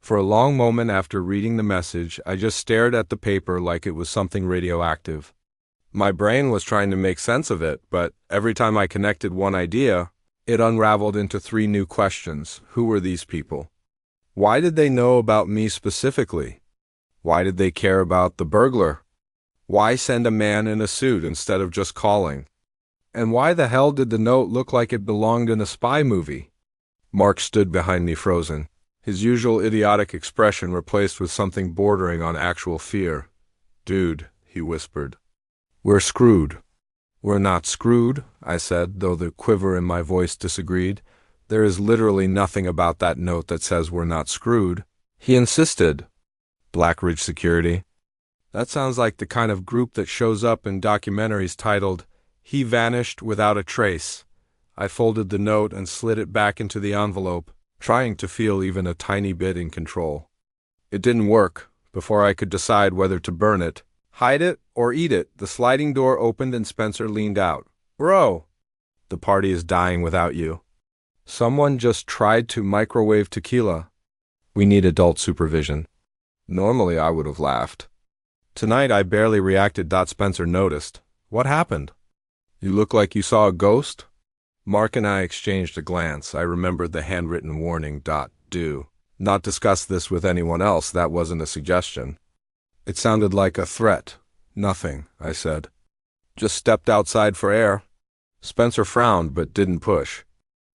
For a long moment after reading the message, I just stared at the paper like it was something radioactive. My brain was trying to make sense of it, but every time I connected one idea, it unraveled into 3 new questions. Who were these people? Why did they know about me specifically? Why did they care about the burglar? Why send a man in a suit instead of just calling? And why the hell did the note look like it belonged in a spy movie? Mark stood behind me frozen. his usual idiotic expression replaced with something bordering on actual fear. "Dude," he whispered. "We're screwed." "We're not screwed," I said, though the quiver in my voice disagreed. "There is literally nothing about that note that says we're not screwed." He insisted. "Blackridge Security? That sounds like the kind of group that shows up in documentaries titled, 'He Vanished Without a Trace.'" I folded the note and slid it back into the envelope, trying to feel even a tiny bit in control. It didn't work. Before I could decide whether to burn it, hide it, or eat it, the sliding door opened and Spencer leaned out. "Bro, the party is dying without you. Someone just tried to microwave tequila. We need adult supervision." Normally I would have laughed. Tonight I barely reacted. Spencer noticed. "What happened? You look like you saw a ghost?" Mark and I exchanged a glance. I remembered the handwritten warning. Do not discuss this with anyone else. That wasn't a suggestion. It sounded like a threat. "Nothing," I said. "Just stepped outside for air." Spencer frowned but didn't push.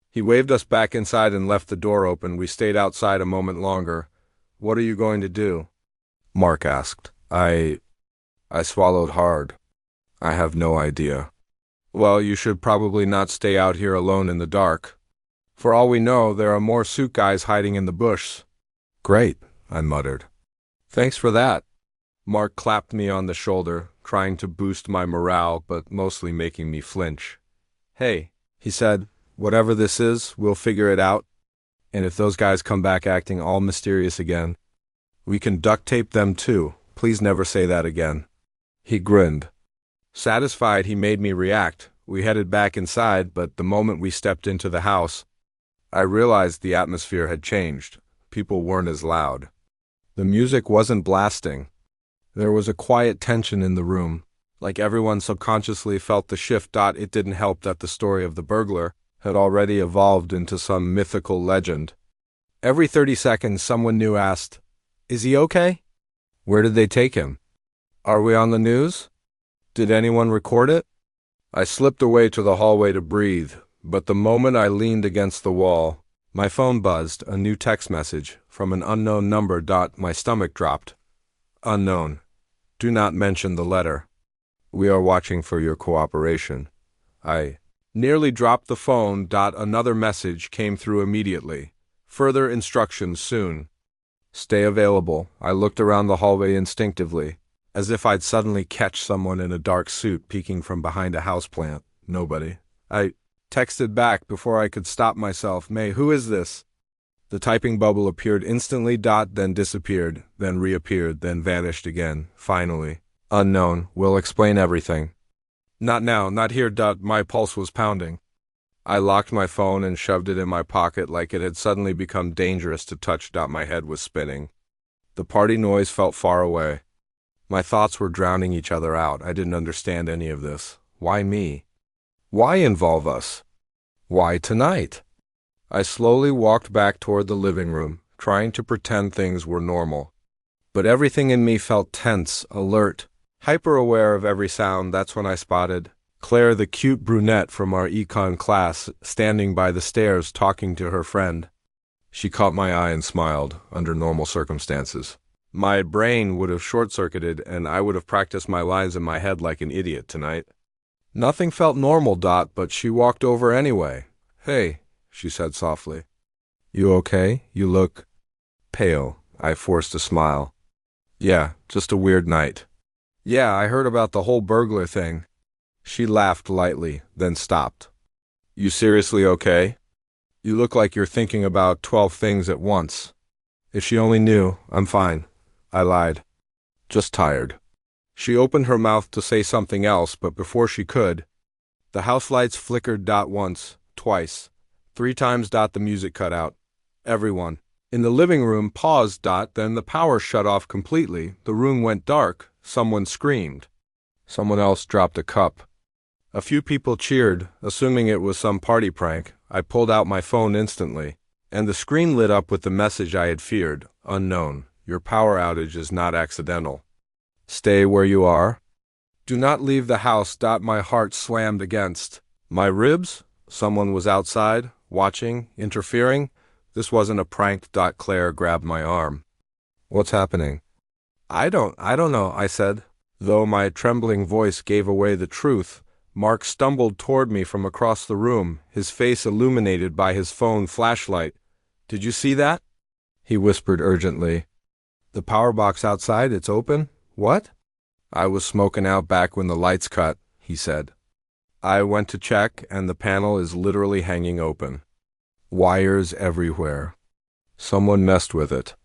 He waved us back inside and left the door open. We stayed outside a moment longer. "What are you going to do?" Mark asked. I swallowed hard. "I have no idea." "Well, you should probably not stay out here alone in the dark. For all we know, there are more suit guys hiding in the bush." "Great," I muttered. "Thanks for that." Mark clapped me on the shoulder, trying to boost my morale, but mostly making me flinch. "Hey," he said, "whatever this is, we'll figure it out. And if those guys come back acting all mysterious again, we can duct tape them too. Please never say that again." He grinned. Satisfied he made me react, we headed back inside, but the moment we stepped into the house, I realized the atmosphere had changed. People weren't as loud. The music wasn't blasting. There was a quiet tension in the room, like everyone subconsciously felt the shift. It didn't help that the story of the burglar had already evolved into some mythical legend. Every 30 seconds someone new asked, "Is he okay? Where did they take him? Are we on the news? Did anyone record it?" I slipped away to the hallway to breathe, but the moment I leaned against the wall, my phone buzzed, a new text message from an unknown number. My stomach dropped. "Unknown. Do not mention the letter. We are watching for your cooperation." I nearly dropped the phone. Another message came through immediately. "Further instructions soon. Stay available." I looked around the hallway instinctively, as if I'd suddenly catch someone in a dark suit peeking from behind a houseplant. Nobody. I texted back before I could stop myself. "May, who is this?" The typing bubble appeared instantly. Then disappeared, then reappeared, then vanished again. Finally, "Unknown. We'll explain everything." "Not now, not here." My pulse was pounding. I locked my phone and shoved it in my pocket like it had suddenly become dangerous to touch. My head was spinning. The party noise felt far away. My thoughts were drowning each other out. I didn't understand any of this. Why me? Why involve us? Why tonight? I slowly walked back toward the living room, trying to pretend things were normal. But everything in me felt tense, alert, hyper-aware of every sound. That's when I spotted Claire, the cute brunette from our econ class, standing by the stairs talking to her friend. She caught my eye and smiled. Under normal circumstances, my brain would have short-circuited and I would have practiced my lines in my head like an idiot tonight. Nothing felt normal. But she walked over anyway. "Hey," she said softly. "You okay? You look pale." I forced a smile. "Yeah, just a weird night." "Yeah, I heard about the whole burglar thing." She laughed lightly, then stopped. "You seriously okay? You look like you're thinking about 12 things at once." If she only knew. "I'm fine," I lied. "Just tired." She opened her mouth to say something else, but before she could, the house lights flickered. Once, twice, 3 times. The music cut out. Everyone in the living room paused. Then the power shut off completely. The room went dark. Someone screamed. Someone else dropped a cup. A few people cheered, assuming it was some party prank. I pulled out my phone instantly, and the screen lit up with the message I had feared. "Unknown. Your power outage is not accidental. Stay where you are. Do not leave the house." My heart slammed against my ribs. Someone was outside, watching, interfering. This wasn't a prank. Claire grabbed my arm. What's happening? I don't know, I said. Though my trembling voice gave away the truth, Mark stumbled toward me from across the room, his face illuminated by his phone flashlight. Did you see that? He whispered urgently. The power box outside, it's open? What? I was smoking out back when the lights cut, he said. I went to check, and the panel is literally hanging open. Wires everywhere. Someone messed with it.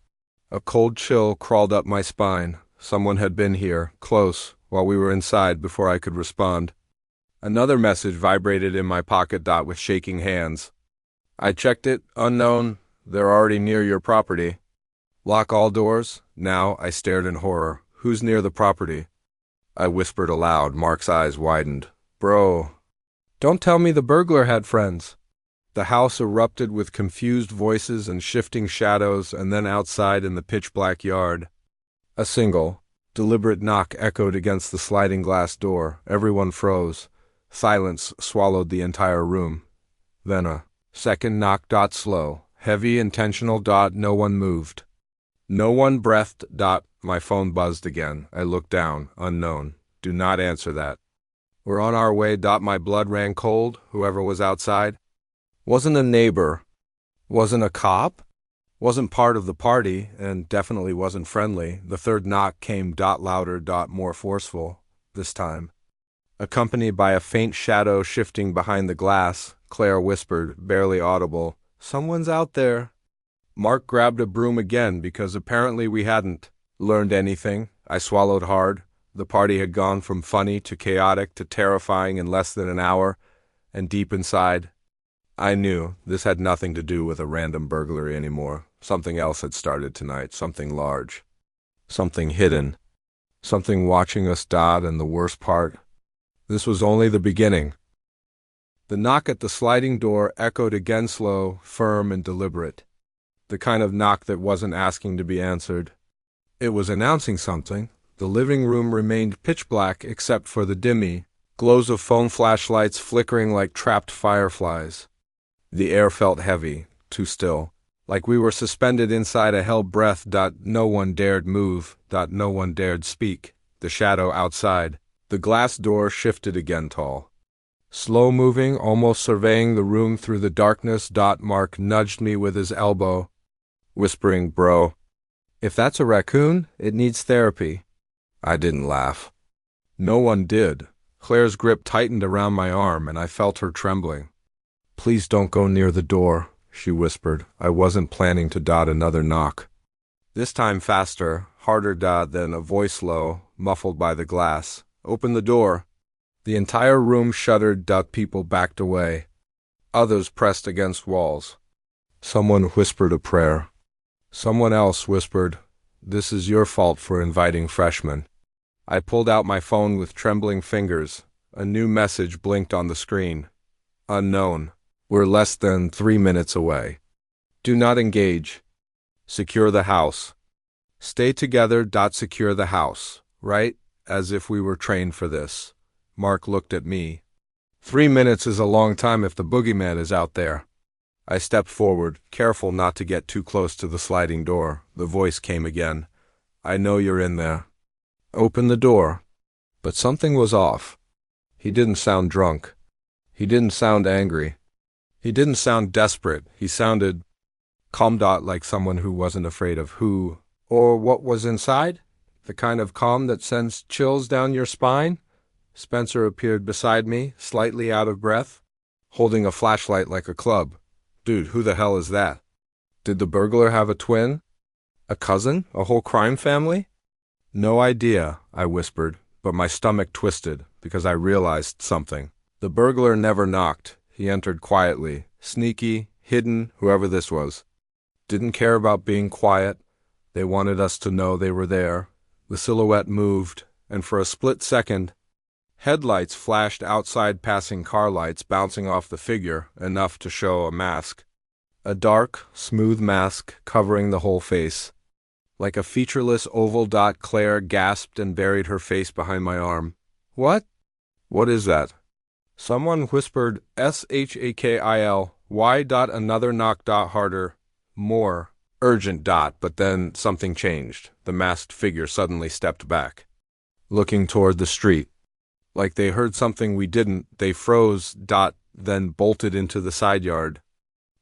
A cold chill crawled up my spine. Someone had been here, close, while we were inside before I could respond. Another message vibrated in my pocket. With shaking hands. I checked it. Unknown. They're already near your property. Lock all doors. Now I stared in horror. Who's near the property? I whispered aloud. Mark's eyes widened. Bro. Don't tell me the burglar had friends. The house erupted with confused voices and shifting shadows, and then outside in the pitch-black yard. A single, deliberate knock echoed against the sliding glass door. Everyone froze. Silence swallowed the entire room. Then a second knock. Slow, heavy, intentional. No one moved. No one breathed. My phone buzzed again. I looked down. Unknown. Do not answer that. We're on our way. My blood ran cold. Whoever was outside. Wasn't a neighbor. Wasn't a cop. Wasn't part of the party, and definitely wasn't friendly. The third knock came. Louder. More forceful. This time. Accompanied by a faint shadow shifting behind the glass, Claire whispered, barely audible, Someone's out there. Mark grabbed a broom again because apparently we hadn't learned anything. I swallowed hard. The party had gone from funny to chaotic to terrifying in less than an hour, and deep inside, I knew this had nothing to do with a random burglary anymore. Something else had started tonight, something large, something hidden, something watching us. And the worst part, this was only the beginning. The knock at the sliding door echoed again, slow, firm, and deliberate. The kind of knock that wasn't asking to be answered. It was announcing something. The living room remained pitch black except for the dimmy glows of phone flashlights flickering like trapped fireflies. The air felt heavy, too still, like we were suspended inside a held breath. No one dared move. No one dared speak. The shadow outside. The glass door shifted again, tall, slow-moving, almost surveying the room through the darkness. Mark nudged me with his elbow, whispering, Bro, if that's a raccoon, it needs therapy. I didn't laugh. No one did. Claire's grip tightened around my arm, and I felt her trembling. Please don't go near the door, she whispered. I wasn't planning to. Another knock. This time faster, harder. Then a voice low, muffled by the glass. Open the door. The entire room shuddered. People backed away. Others pressed against walls. Someone whispered a prayer. Someone else whispered, This is your fault for inviting freshmen. I pulled out my phone with trembling fingers. A new message blinked on the screen. Unknown. We're less than 3 minutes away. Do not engage. Secure the house. Stay together. Secure the house. Right? As if we were trained for this. Mark looked at me. 3 minutes is a long time if the boogeyman is out there. I stepped forward, careful not to get too close to the sliding door. The voice came again. I know you're in there. Open the door. But something was off. He didn't sound drunk. He didn't sound angry. He didn't sound desperate. He sounded calm. Like someone who wasn't afraid of who or what was inside. The kind of calm that sends chills down your spine. Spencer appeared beside me, slightly out of breath, holding a flashlight like a club. Dude, who the hell is that? Did the burglar have a twin? A cousin? A whole crime family? No idea, I whispered, but my stomach twisted because I realized something. The burglar never knocked. He entered quietly, sneaky, hidden, whoever this was. Didn't care about being quiet. They wanted us to know they were there. The silhouette moved, and for a split second, headlights flashed outside passing car lights bouncing off the figure, enough to show a mask. A dark, smooth mask covering the whole face. Like a featureless oval. Claire gasped and buried her face behind my arm. What? What is that? Someone whispered, Shakil. Why? Another knock. Harder. More urgent. But then something changed. The masked figure suddenly stepped back, looking toward the street. Like they heard something we didn't, they froze. Then bolted into the side yard.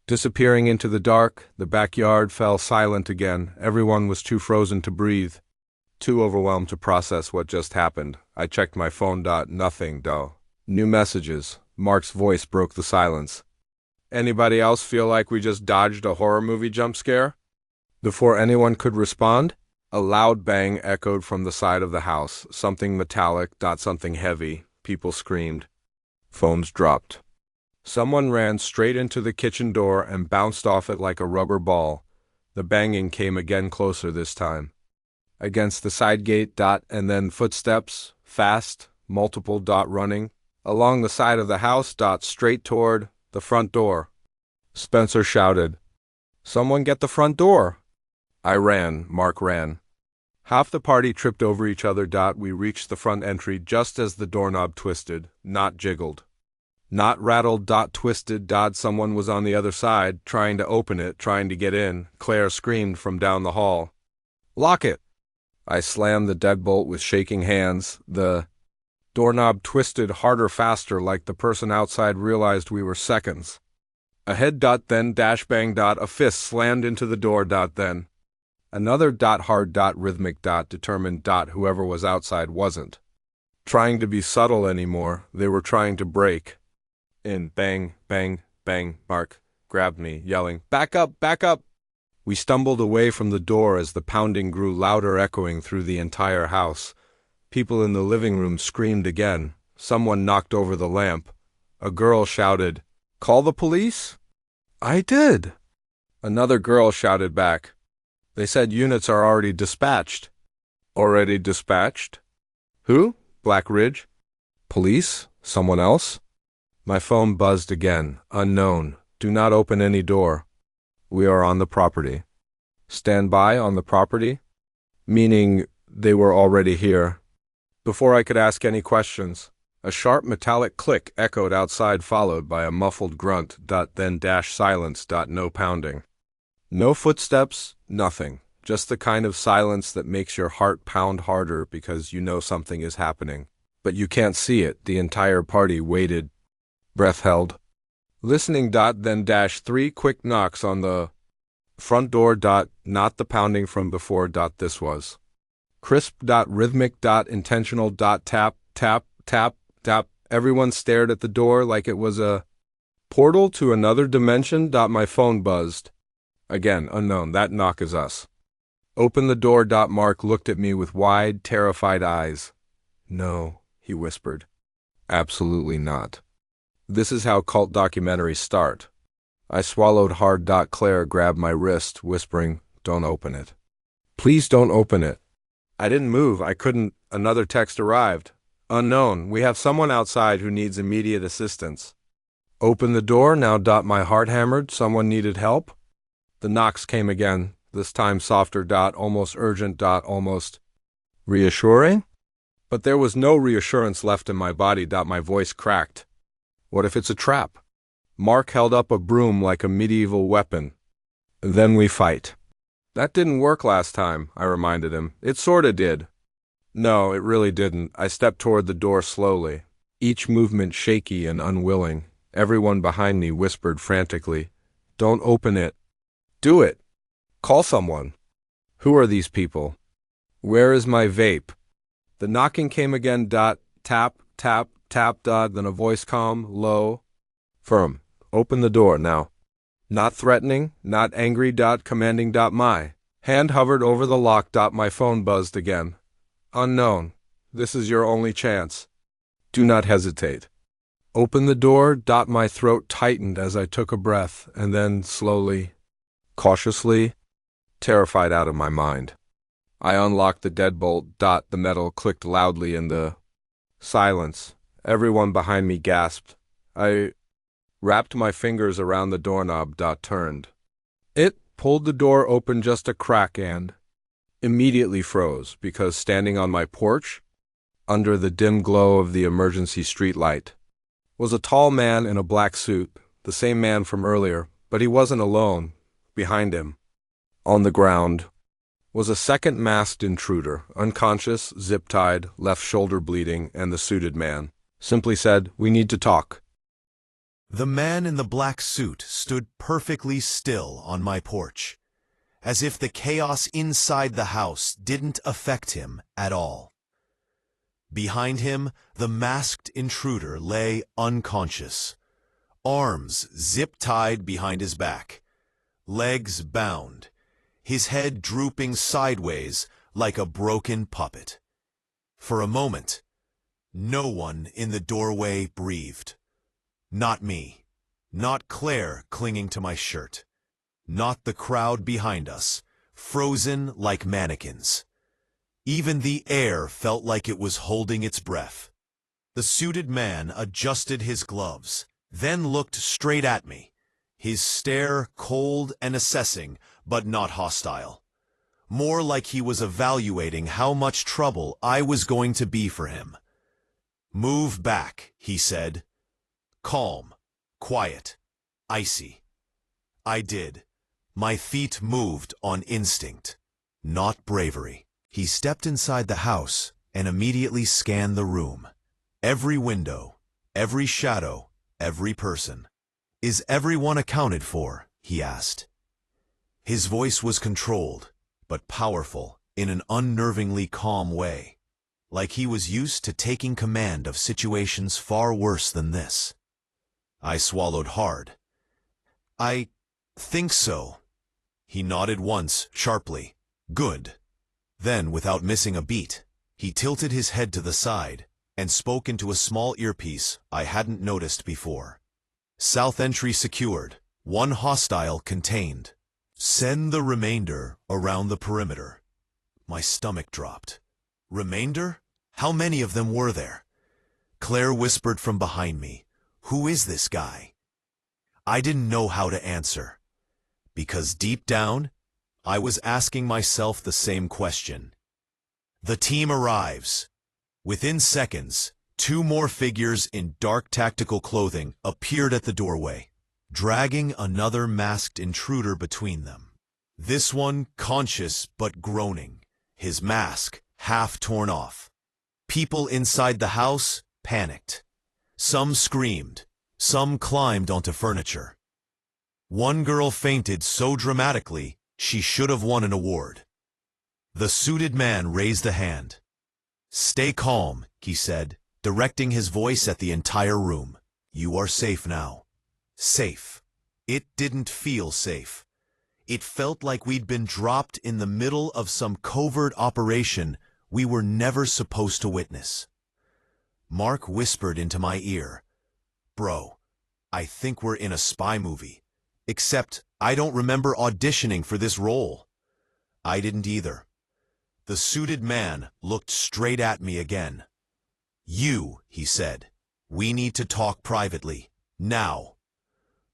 Disappearing into the dark, the backyard fell silent again. Everyone was too frozen to breathe, too overwhelmed to process what just happened. I checked my phone. Nothing, though. New messages. Mark's voice broke the silence. Anybody else feel like we just dodged a horror movie jump scare? Before anyone could respond, a loud bang echoed from the side of the house. Something metallic. Something heavy. People screamed. Phones dropped. Someone ran straight into the kitchen door and bounced off it like a rubber ball. The banging came again, closer this time. Against the side gate. And then footsteps, fast, multiple. Running along the side of the house. Straight toward the front door. Spencer shouted, "Someone get the front door!" I ran. Mark ran. Half the party tripped over each other. We reached the front entry just as the doorknob twisted, not jiggled. Not rattled. Twisted. Someone was on the other side, trying to open it, trying to get in. Claire screamed from down the hall. "Lock it!" I slammed the deadbolt with shaking hands. The doorknob twisted harder, faster, like the person outside realized we were seconds. A head. Then dash bang. A fist slammed into the door. Then another. Hard. Rhythmic. Determined. Whoever was outside wasn't trying to be subtle anymore. They were trying to break in. Bang, bang, bang. Mark grabbed me, yelling, "Back up, back up!" We stumbled away from the door as the pounding grew louder, echoing through the entire house. People in the living room screamed again. Someone knocked over the lamp. A girl shouted, "Call the police?" "I did." Another girl shouted back, "They said units are already dispatched." "Already dispatched? Who? Black Ridge? Police? Someone else?" My phone buzzed again. Unknown. Do not open any door. We are on the property. Stand by on the property? Meaning they were already here. Before I could ask any questions, a sharp metallic click echoed outside, followed by a muffled grunt. Then silence. No pounding. No footsteps, nothing. Just the kind of silence that makes your heart pound harder because you know something is happening. But you can't see it. The entire party waited. Breath held. Listening. Then 3 quick knocks on the front door. Not the pounding from before. This was crisp. Rhythmic. Intentional. Tap, tap, tap, tap. Everyone stared at the door like it was a portal to another dimension. My phone buzzed. Again, unknown. That knock is us. Open the door. Mark looked at me with wide, terrified eyes. "No," he whispered. "Absolutely not. This is how cult documentaries start." I swallowed hard. Claire grabbed my wrist, whispering, "Don't open it. Please don't open it." I didn't move. I couldn't. Another text arrived. "Unknown. We have someone outside who needs immediate assistance." Open the door now. My heart hammered. Someone needed help. The knocks came again, this time softer. Almost urgent. Almost reassuring. But there was no reassurance left in my body. My voice cracked. What if it's a trap? Mark held up a broom like a medieval weapon. "Then we fight." "That didn't work last time," I reminded him. "It sorta did." No, it really didn't. I stepped toward the door slowly, each movement shaky and unwilling. Everyone behind me whispered frantically, "Don't open it. Do it. Call someone." Who are these people? Where is my vape? The knocking came again. Tap, tap, tap. Then a voice, calm, low, firm. "Open the door now." Not threatening, not angry. Commanding. My hand hovered over the lock. My phone buzzed again. "Unknown. This is your only chance. Do not hesitate. Open the door." My throat tightened as I took a breath, and then slowly, cautiously, terrified out of my mind, I unlocked the deadbolt. The metal clicked loudly in the silence. Everyone behind me gasped. I wrapped my fingers around the doorknob. Turned it, pulled the door open just a crack, and immediately froze, because standing on my porch, under the dim glow of the emergency street light, was a tall man in a black suit, the same man from earlier, but he wasn't alone. Behind him, on the ground, was a second masked intruder, unconscious, zip-tied, left shoulder bleeding, and the suited man simply said, "We need to talk." The man in the black suit stood perfectly still on my porch, as if the chaos inside the house didn't affect him at all. Behind him, the masked intruder lay unconscious, arms zip-tied behind his back, legs bound, his head drooping sideways like a broken puppet. For a moment, no one in the doorway breathed. Not me, not Claire clinging to my shirt, not the crowd behind us, frozen like mannequins. Even the air felt like it was holding its breath. The suited man adjusted his gloves, then looked straight at me, his stare cold and assessing, but not hostile. More like he was evaluating how much trouble I was going to be for him. "Move back," he said. Calm, quiet, icy. I did. My feet moved on instinct, not bravery. He stepped inside the house and immediately scanned the room. Every window, every shadow, every person. "Is everyone accounted for?" he asked. His voice was controlled, but powerful in an unnervingly calm way, like he was used to taking command of situations far worse than this. I swallowed hard. "I think so." He nodded once, sharply. "Good." Then, without missing a beat, he tilted his head to the side and spoke into a small earpiece I hadn't noticed before. "South entry secured. One hostile contained. Send the remainder around the perimeter." My stomach dropped. Remainder? How many of them were there? Claire whispered from behind me, "Who is this guy?" I didn't know how to answer, because deep down, I was asking myself the same question. The team arrives. Within seconds, two more figures in dark tactical clothing appeared at the doorway, dragging another masked intruder between them. This one conscious but groaning, his mask half torn off. People inside the house panicked. Some screamed, some climbed onto furniture. One girl fainted so dramatically she should have won an award. The suited man raised a hand. "Stay calm," he said, directing his voice at the entire room. "You are safe now." Safe. It didn't feel safe. It felt like we'd been dropped in the middle of some covert operation we were never supposed to witness. Mark whispered into my ear, "Bro, I think we're in a spy movie. Except I don't remember auditioning for this role." I didn't either. The suited man looked straight at me again. "You," he said, "we need to talk privately, now."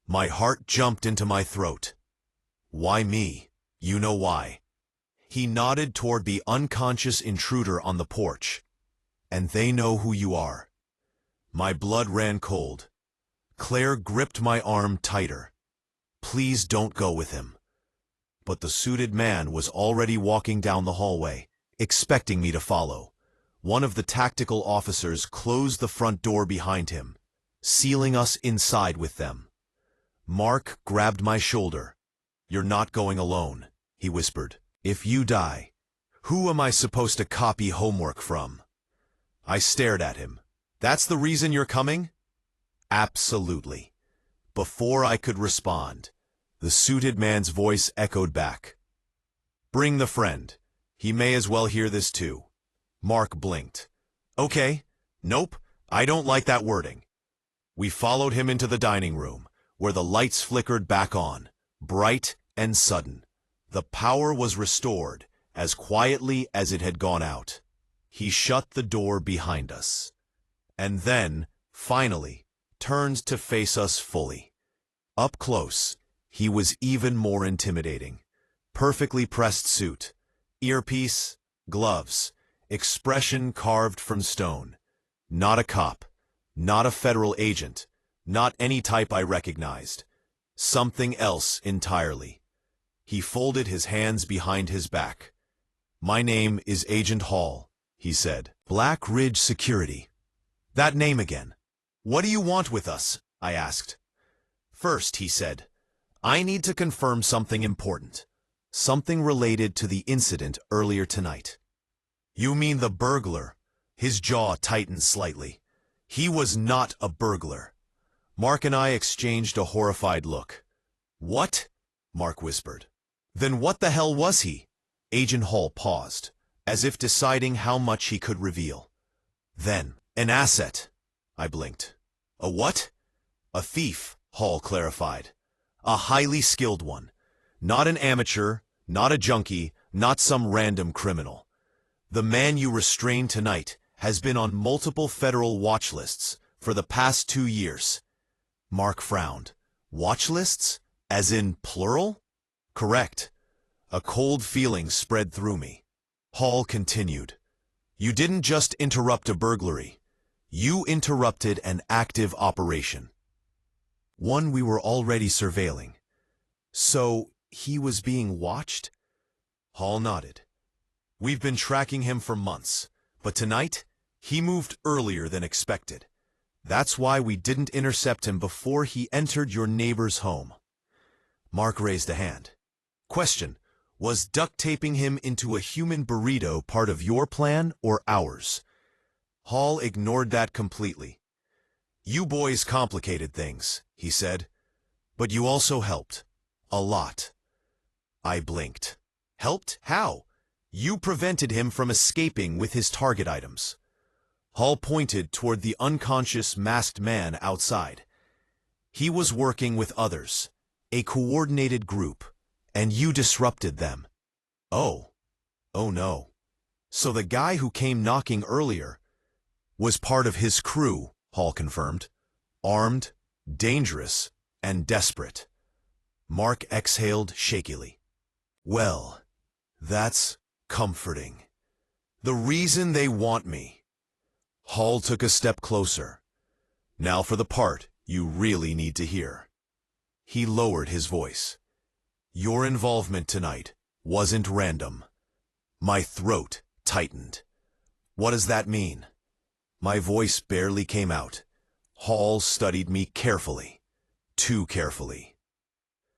My heart jumped into my throat. "Why me?" "You know why." He nodded toward the unconscious intruder on the porch. "And they know who you are." My blood ran cold. Claire gripped my arm tighter. "Please don't go with him." But the suited man was already walking down the hallway, expecting me to follow. One of the tactical officers closed the front door behind him, sealing us inside with them. Mark grabbed my shoulder. "You're not going alone," he whispered. "If you die, who am I supposed to copy homework from?" I stared at him. "That's the reason you're coming?" "Absolutely." Before I could respond, the suited man's voice echoed back. "Bring the friend. He may as well hear this too." Mark blinked. "Okay. Nope, I don't like that wording." We followed him into the dining room, where the lights flickered back on, bright and sudden. The power was restored as quietly as it had gone out. He shut the door behind us, and then, finally, turned to face us fully. Up close, he was even more intimidating. Perfectly pressed suit, earpiece, gloves, expression carved from stone. Not a cop, not a federal agent, not any type I recognized. Something else entirely. He folded his hands behind his back. "My name is Agent Hall," he said. "Black Ridge Security." That name again. "What do you want with us?" I asked. "First," he said, "I need to confirm something important. Something related to the incident earlier tonight." "You mean the burglar?" His jaw tightened slightly. "He was not a burglar." Mark and I exchanged a horrified look. "What?" Mark whispered. "Then what the hell was he?" Agent Hall paused, as if deciding how much he could reveal. "Then, an asset." I blinked. "A what?" "A thief," Hall clarified. "A highly skilled one. Not an amateur, not a junkie, not some random criminal. The man you restrained tonight has been on multiple federal watch lists for the past 2 years. Mark frowned. "Watch lists? As in plural?" "Correct." A cold feeling spread through me. Hall continued. "You didn't just interrupt a burglary. You interrupted an active operation. One we were already surveilling." "So, he was being watched?" Hall nodded. "We've been tracking him for months, but tonight, he moved earlier than expected. That's why we didn't intercept him before he entered your neighbor's home." Mark raised a hand. "Question, was duct taping him into a human burrito part of your plan or ours?" Hall ignored that completely. "You boys complicated things," he said. "But you also helped. A lot." I blinked. "Helped? How?" "You prevented him from escaping with his target items." Hall pointed toward the unconscious masked man outside. "He was working with others, a coordinated group, and you disrupted them." Oh no. "So the guy who came knocking earlier was part of his crew," Hall confirmed. "Armed, dangerous, and desperate." Mark exhaled shakily. "Well, that's comforting. The reason they want me." Hall took a step closer. "Now for the part you really need to hear." He lowered his voice. "Your involvement tonight wasn't random." My throat tightened. "What does that mean?" My voice barely came out. Hall studied me carefully. Too carefully.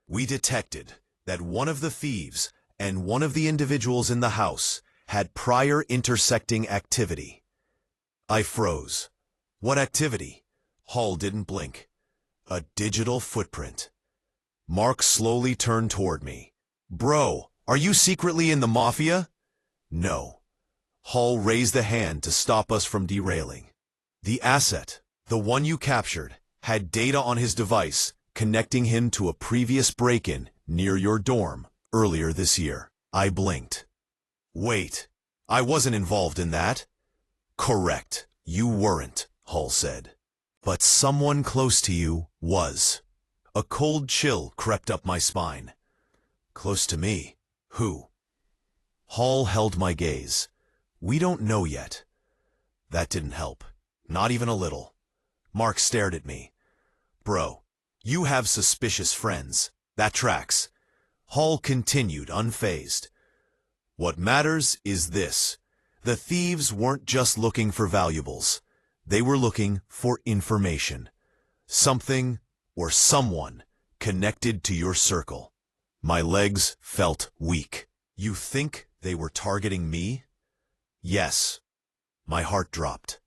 "We detected that one of the thieves and one of the individuals in the house had prior intersecting activity." I froze. "What activity?" Hall didn't blink. "A digital footprint." Mark slowly turned toward me. "Bro, are you secretly in the mafia?" "No." Hall raised a hand to stop us from derailing. "The asset, the one you captured, had data on his device connecting him to a previous break-in near your dorm earlier this year." I blinked. "Wait, I wasn't involved in that." "Correct, you weren't," Hall said. "But someone close to you was." A cold chill crept up my spine. "Close to me? Who?" Hall held my gaze. "We don't know yet." That didn't help. Not even a little. Mark stared at me. "Bro, you have suspicious friends. That tracks." Hall continued, unfazed. "What matters is this. The thieves weren't just looking for valuables. They were looking for information. Something or someone connected to your circle." My legs felt weak. "You think they were targeting me?" "Yes." My heart dropped.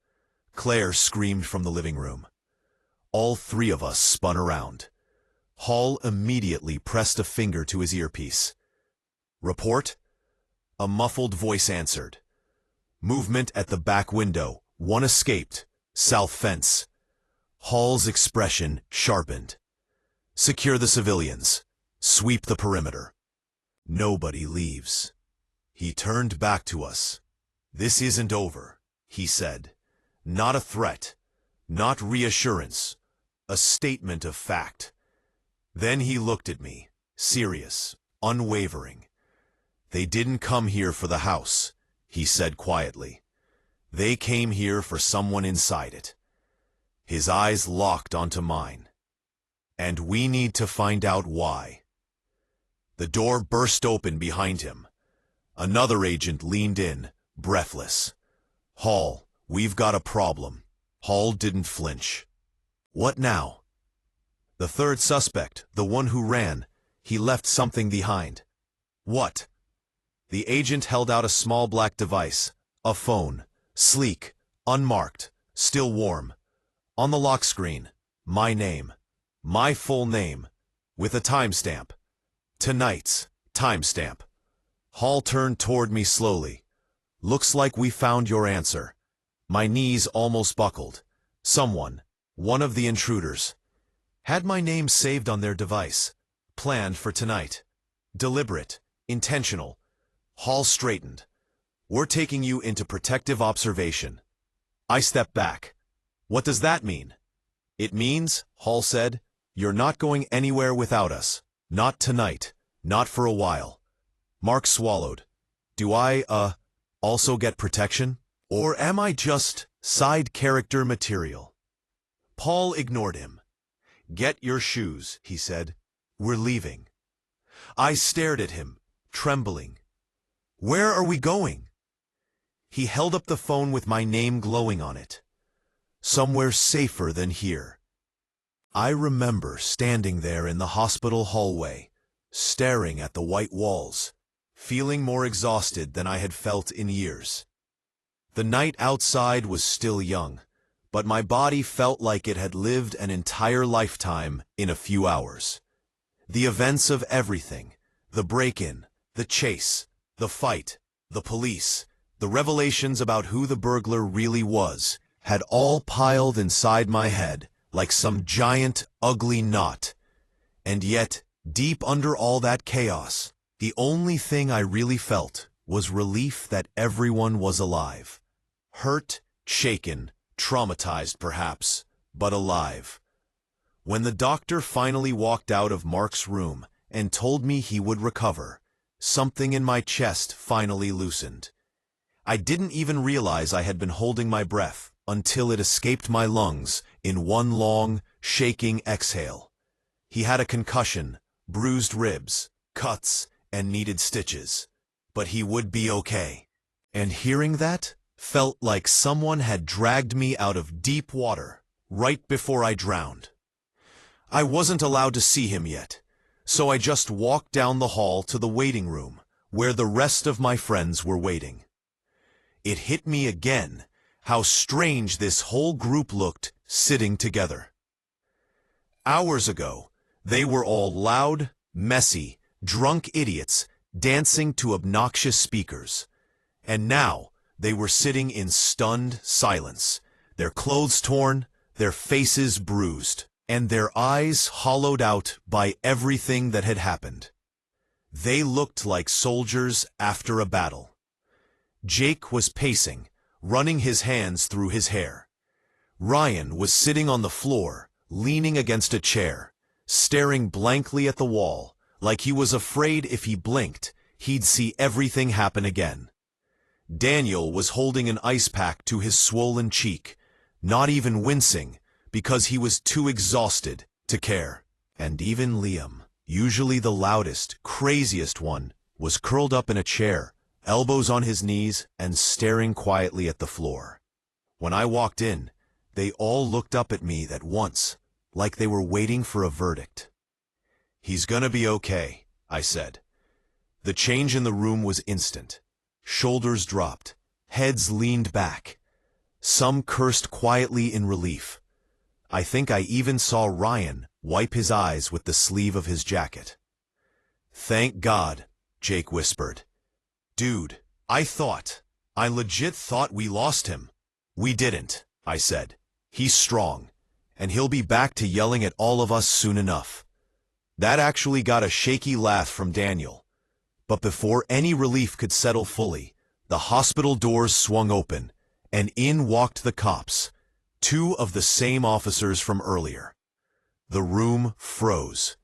Claire screamed from the living room. All 3 of us spun around. Hall immediately pressed a finger to his earpiece. "Report?" A muffled voice answered. "Movement at the back window. One escaped. South fence." Hall's expression sharpened. "Secure the civilians. Sweep the perimeter. Nobody leaves." He turned back to us. "This isn't over," he said. "Not a threat. Not reassurance. A statement of fact." Then he looked at me, serious, unwavering. "They didn't come here for the house," he said quietly. "They came here for someone inside it." His eyes locked onto mine. "And we need to find out why." The door burst open behind him. Another agent leaned in, breathless. "Hall, we've got a problem." Hall didn't flinch. "What now?" "The third suspect, the one who ran, he left something behind." "What?" The agent held out a small black device, a phone, sleek, unmarked, still warm. On the lock screen, my name, my full name, with a timestamp. Tonight's timestamp. Hall turned toward me slowly. "Looks like we found your answer." My knees almost buckled. Someone, one of the intruders, had my name saved on their device. Planned for tonight. Deliberate, intentional. Hall straightened. "We're taking you into protective observation." I stepped back. "What does that mean?" "It means," Hall said, "you're not going anywhere without us. Not tonight. Not for a while." Mark swallowed. "Do I, also get protection? Or am I just side character material?" Paul ignored him. "Get your shoes," he said. "We're leaving." I stared at him, trembling. "Where are we going?" He held up the phone with my name glowing on it. "Somewhere safer than here." I remember standing there in the hospital hallway, staring at the white walls, feeling more exhausted than I had felt in years. The night outside was still young, but my body felt like it had lived an entire lifetime in a few hours. The events of everything, the break-in, the chase, the fight, the police, the revelations about who the burglar really was, had all piled inside my head like some giant, ugly knot. And yet, deep under all that chaos, the only thing I really felt was relief that everyone was alive. Hurt, shaken, traumatized perhaps, but alive. When the doctor finally walked out of Mark's room and told me he would recover, something in my chest finally loosened. I didn't even realize I had been holding my breath until it escaped my lungs in one long, shaking exhale. He had a concussion, bruised ribs, cuts, and needed stitches. But he would be okay. And hearing that felt like someone had dragged me out of deep water right before I drowned. I wasn't allowed to see him yet, so I just walked down the hall to the waiting room, where the rest of my friends were waiting. It hit me again how strange this whole group looked sitting together. Hours ago, they were all loud, messy, drunk idiots dancing to obnoxious speakers. And now they were sitting in stunned silence, their clothes torn, their faces bruised, and their eyes hollowed out by everything that had happened. They looked like soldiers after a battle. Jake was pacing, running his hands through his hair. Ryan was sitting on the floor, leaning against a chair, staring blankly at the wall, like he was afraid if he blinked, he'd see everything happen again. Daniel was holding an ice pack to his swollen cheek, not even wincing, because he was too exhausted to care. And even Liam, usually the loudest, craziest one, was curled up in a chair, elbows on his knees and staring quietly at the floor. When I walked in, they all looked up at me at once, like they were waiting for a verdict. "He's gonna be okay," I said. The change in the room was instant. Shoulders dropped, heads leaned back. Some cursed quietly in relief. I think I even saw Ryan wipe his eyes with the sleeve of his jacket. "Thank God," Jake whispered. "Dude, I legit thought we lost him." "We didn't," I said. "He's strong, and he'll be back to yelling at all of us soon enough." That actually got a shaky laugh from Daniel. But before any relief could settle fully, the hospital doors swung open, and in walked the cops, two of the same officers from earlier. The room froze.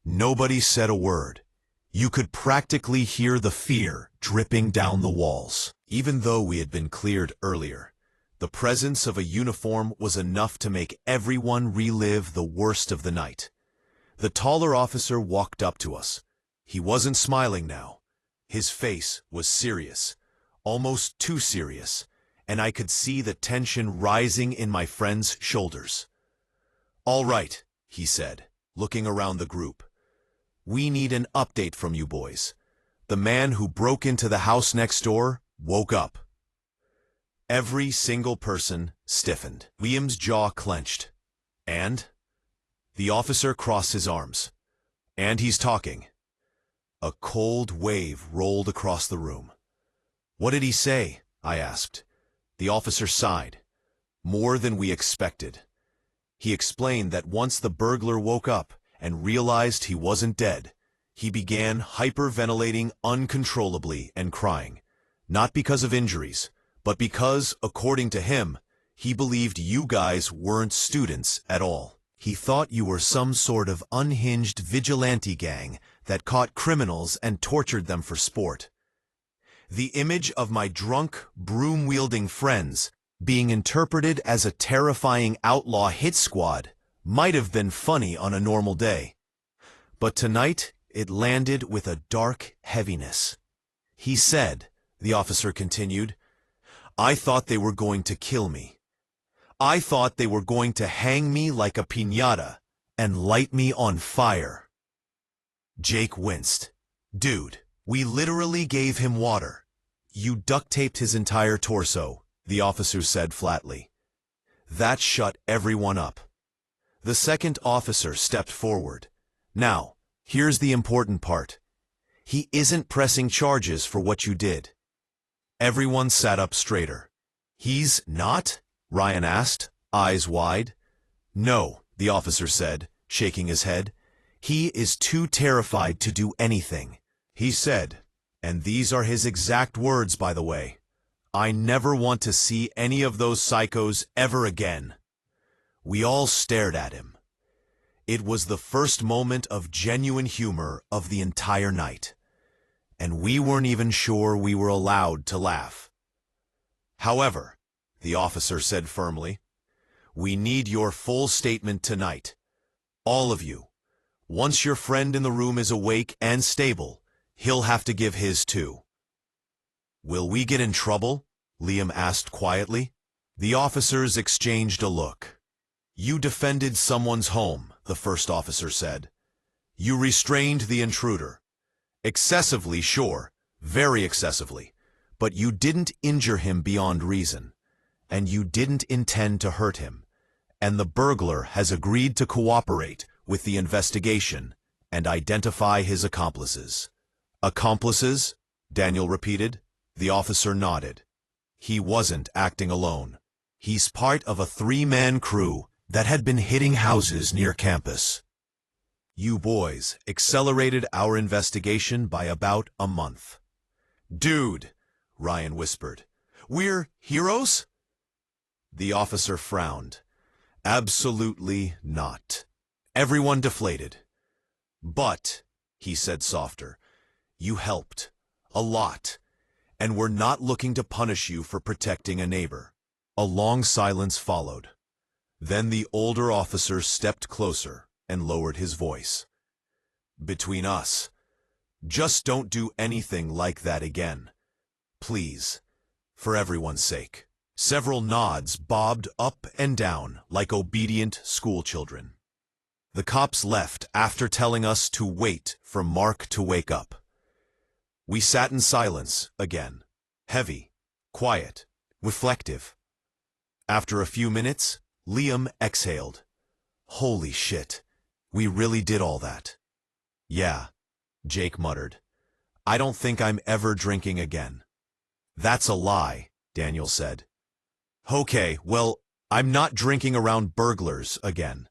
Nobody said a word. You could practically hear the fear dripping down the walls. Even though we had been cleared earlier, the presence of a uniform was enough to make everyone relive the worst of the night. The taller officer walked up to us. He wasn't smiling now. His face was serious, almost too serious, and I could see the tension rising in my friend's shoulders. "All right," he said, looking around the group. "We need an update from you boys. The man who broke into the house next door woke up." Every single person stiffened. Liam's jaw clenched. "And?" The officer crossed his arms. "And he's talking." A cold wave rolled across the room. "What did he say?" I asked. The officer sighed. "More than we expected." He explained that once the burglar woke up and realized he wasn't dead, he began hyperventilating uncontrollably and crying, not because of injuries, but because, according to him, he believed you guys weren't students at all. He thought you were some sort of unhinged vigilante gang that caught criminals and tortured them for sport. The image of my drunk, broom-wielding friends being interpreted as a terrifying outlaw hit squad might have been funny on a normal day. But tonight, it landed with a dark heaviness. "He said," the officer continued, "I thought they were going to kill me. I thought they were going to hang me like a piñata and light me on fire." Jake winced. "Dude, we literally gave him water. You duct-taped his entire torso," the officer said flatly. That shut everyone up. The second officer stepped forward. "Now, here's the important part. He isn't pressing charges for what you did." Everyone sat up straighter. "He's not?" Ryan asked, eyes wide. "No," the officer said, shaking his head. "He is too terrified to do anything." He said, and these are his exact words, by the way, "I never want to see any of those psychos ever again." We all stared at him. It was the first moment of genuine humor of the entire night, and we weren't even sure we were allowed to laugh. "However," the officer said firmly, "we need your full statement tonight. All of you. Once your friend in the room is awake and stable, he'll have to give his too." "Will we get in trouble?" Liam asked quietly. The officers exchanged a look. "You defended someone's home," the first officer said. "You restrained the intruder. Excessively, sure, very excessively, but you didn't injure him beyond reason, and you didn't intend to hurt him, and the burglar has agreed to cooperate with the investigation and identify his accomplices." "Accomplices?" Daniel repeated. The officer nodded. "He wasn't acting alone. He's part of a three-man crew that had been hitting houses near campus. You boys accelerated our investigation by about a month." "Dude," Ryan whispered, "we're heroes?" The officer frowned. "Absolutely not." Everyone deflated. "But," he said softer, "you helped. A lot. And we're not looking to punish you for protecting a neighbor." A long silence followed. Then the older officer stepped closer and lowered his voice. "Between us, just don't do anything like that again. Please, for everyone's sake." Several nods bobbed up and down like obedient schoolchildren. The cops left after telling us to wait for Mark to wake up. We sat in silence again, heavy, quiet, reflective. After a few minutes, Liam exhaled. "Holy shit, we really did all that." "Yeah," Jake muttered. "I don't think I'm ever drinking again." "That's a lie," Daniel said. "Okay, well, I'm not drinking around burglars again."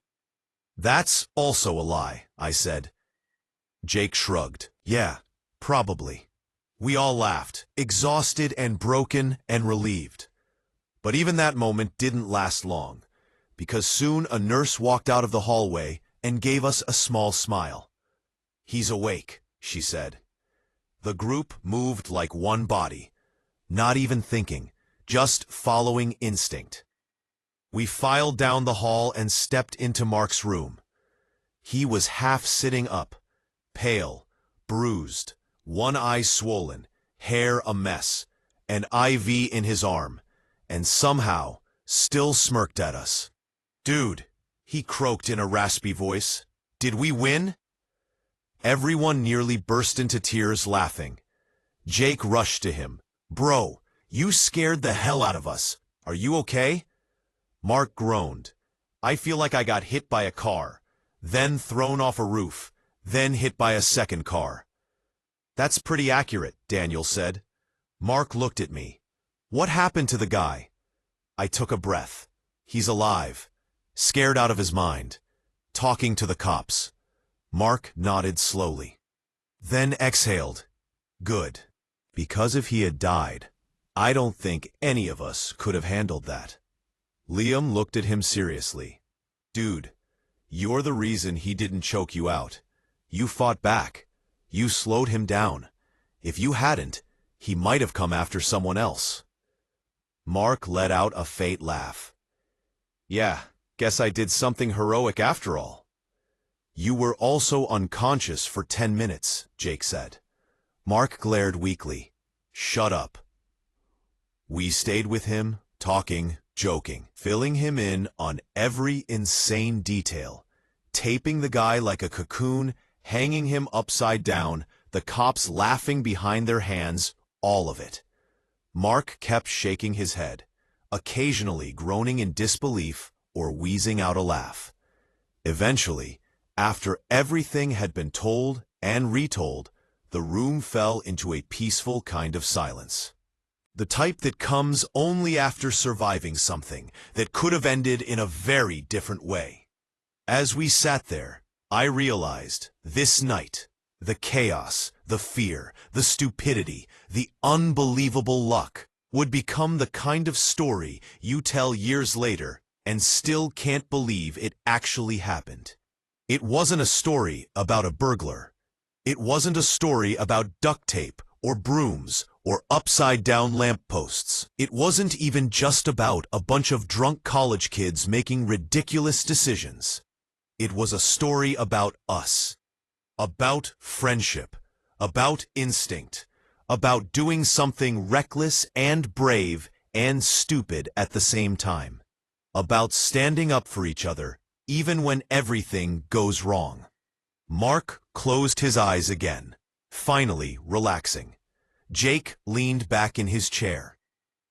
"That's also a lie," I said. Jake shrugged. "Yeah, probably." We all laughed, exhausted and broken and relieved. But even that moment didn't last long, because soon a nurse walked out of the hallway and gave us a small smile. "He's awake," she said. The group moved like one body, not even thinking, just following instinct. We filed down the hall and stepped into Mark's room. He was half sitting up, pale, bruised, one eye swollen, hair a mess, an IV in his arm, and somehow still smirked at us. "Dude," he croaked in a raspy voice, "did we win?" Everyone nearly burst into tears laughing. Jake rushed to him. "Bro, you scared the hell out of us. Are you okay?" Mark groaned. "I feel like I got hit by a car, then thrown off a roof, then hit by a second car." "That's pretty accurate," Daniel said. Mark looked at me. "What happened to the guy?" I took a breath. "He's alive, scared out of his mind, talking to the cops." Mark nodded slowly, then exhaled. "Good. Because if he had died, I don't think any of us could have handled that." Liam looked at him seriously. "Dude, you're the reason he didn't choke you out. You fought back. You slowed him down. If you hadn't, he might have come after someone else." Mark let out a faint laugh. "Yeah, guess I did something heroic after all." "You were also unconscious for 10 minutes, Jake said." Mark glared weakly. "Shut up." We stayed with him, talking, joking, filling him in on every insane detail, taping the guy like a cocoon, hanging him upside down, the cops laughing behind their hands, all of it. Mark kept shaking his head, occasionally groaning in disbelief or wheezing out a laugh. Eventually, after everything had been told and retold, the room fell into a peaceful kind of silence. The type that comes only after surviving something that could have ended in a very different way. As we sat there, I realized this night, the chaos, the fear, the stupidity, the unbelievable luck would become the kind of story you tell years later and still can't believe it actually happened. It wasn't a story about a burglar. It wasn't a story about duct tape or brooms or upside-down lampposts. It wasn't even just about a bunch of drunk college kids making ridiculous decisions. It was a story about us, about friendship, about instinct, about doing something reckless and brave and stupid at the same time, about standing up for each other even when everything goes wrong. Mark closed his eyes again, finally relaxing. Jake leaned back in his chair.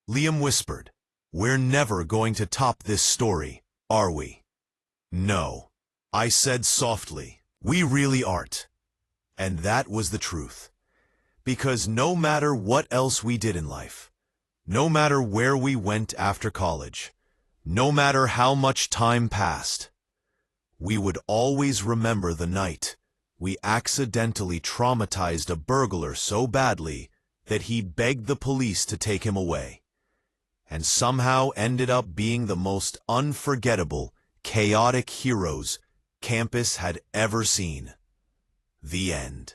Liam whispered, "We're never going to top this story, are we?" "No," I said softly, "we really aren't." And that was the truth. Because no matter what else we did in life, no matter where we went after college, no matter how much time passed, we would always remember the night we accidentally traumatized a burglar so badly that he begged the police to take him away, and somehow ended up being the most unforgettable, chaotic heroes campus had ever seen. The end.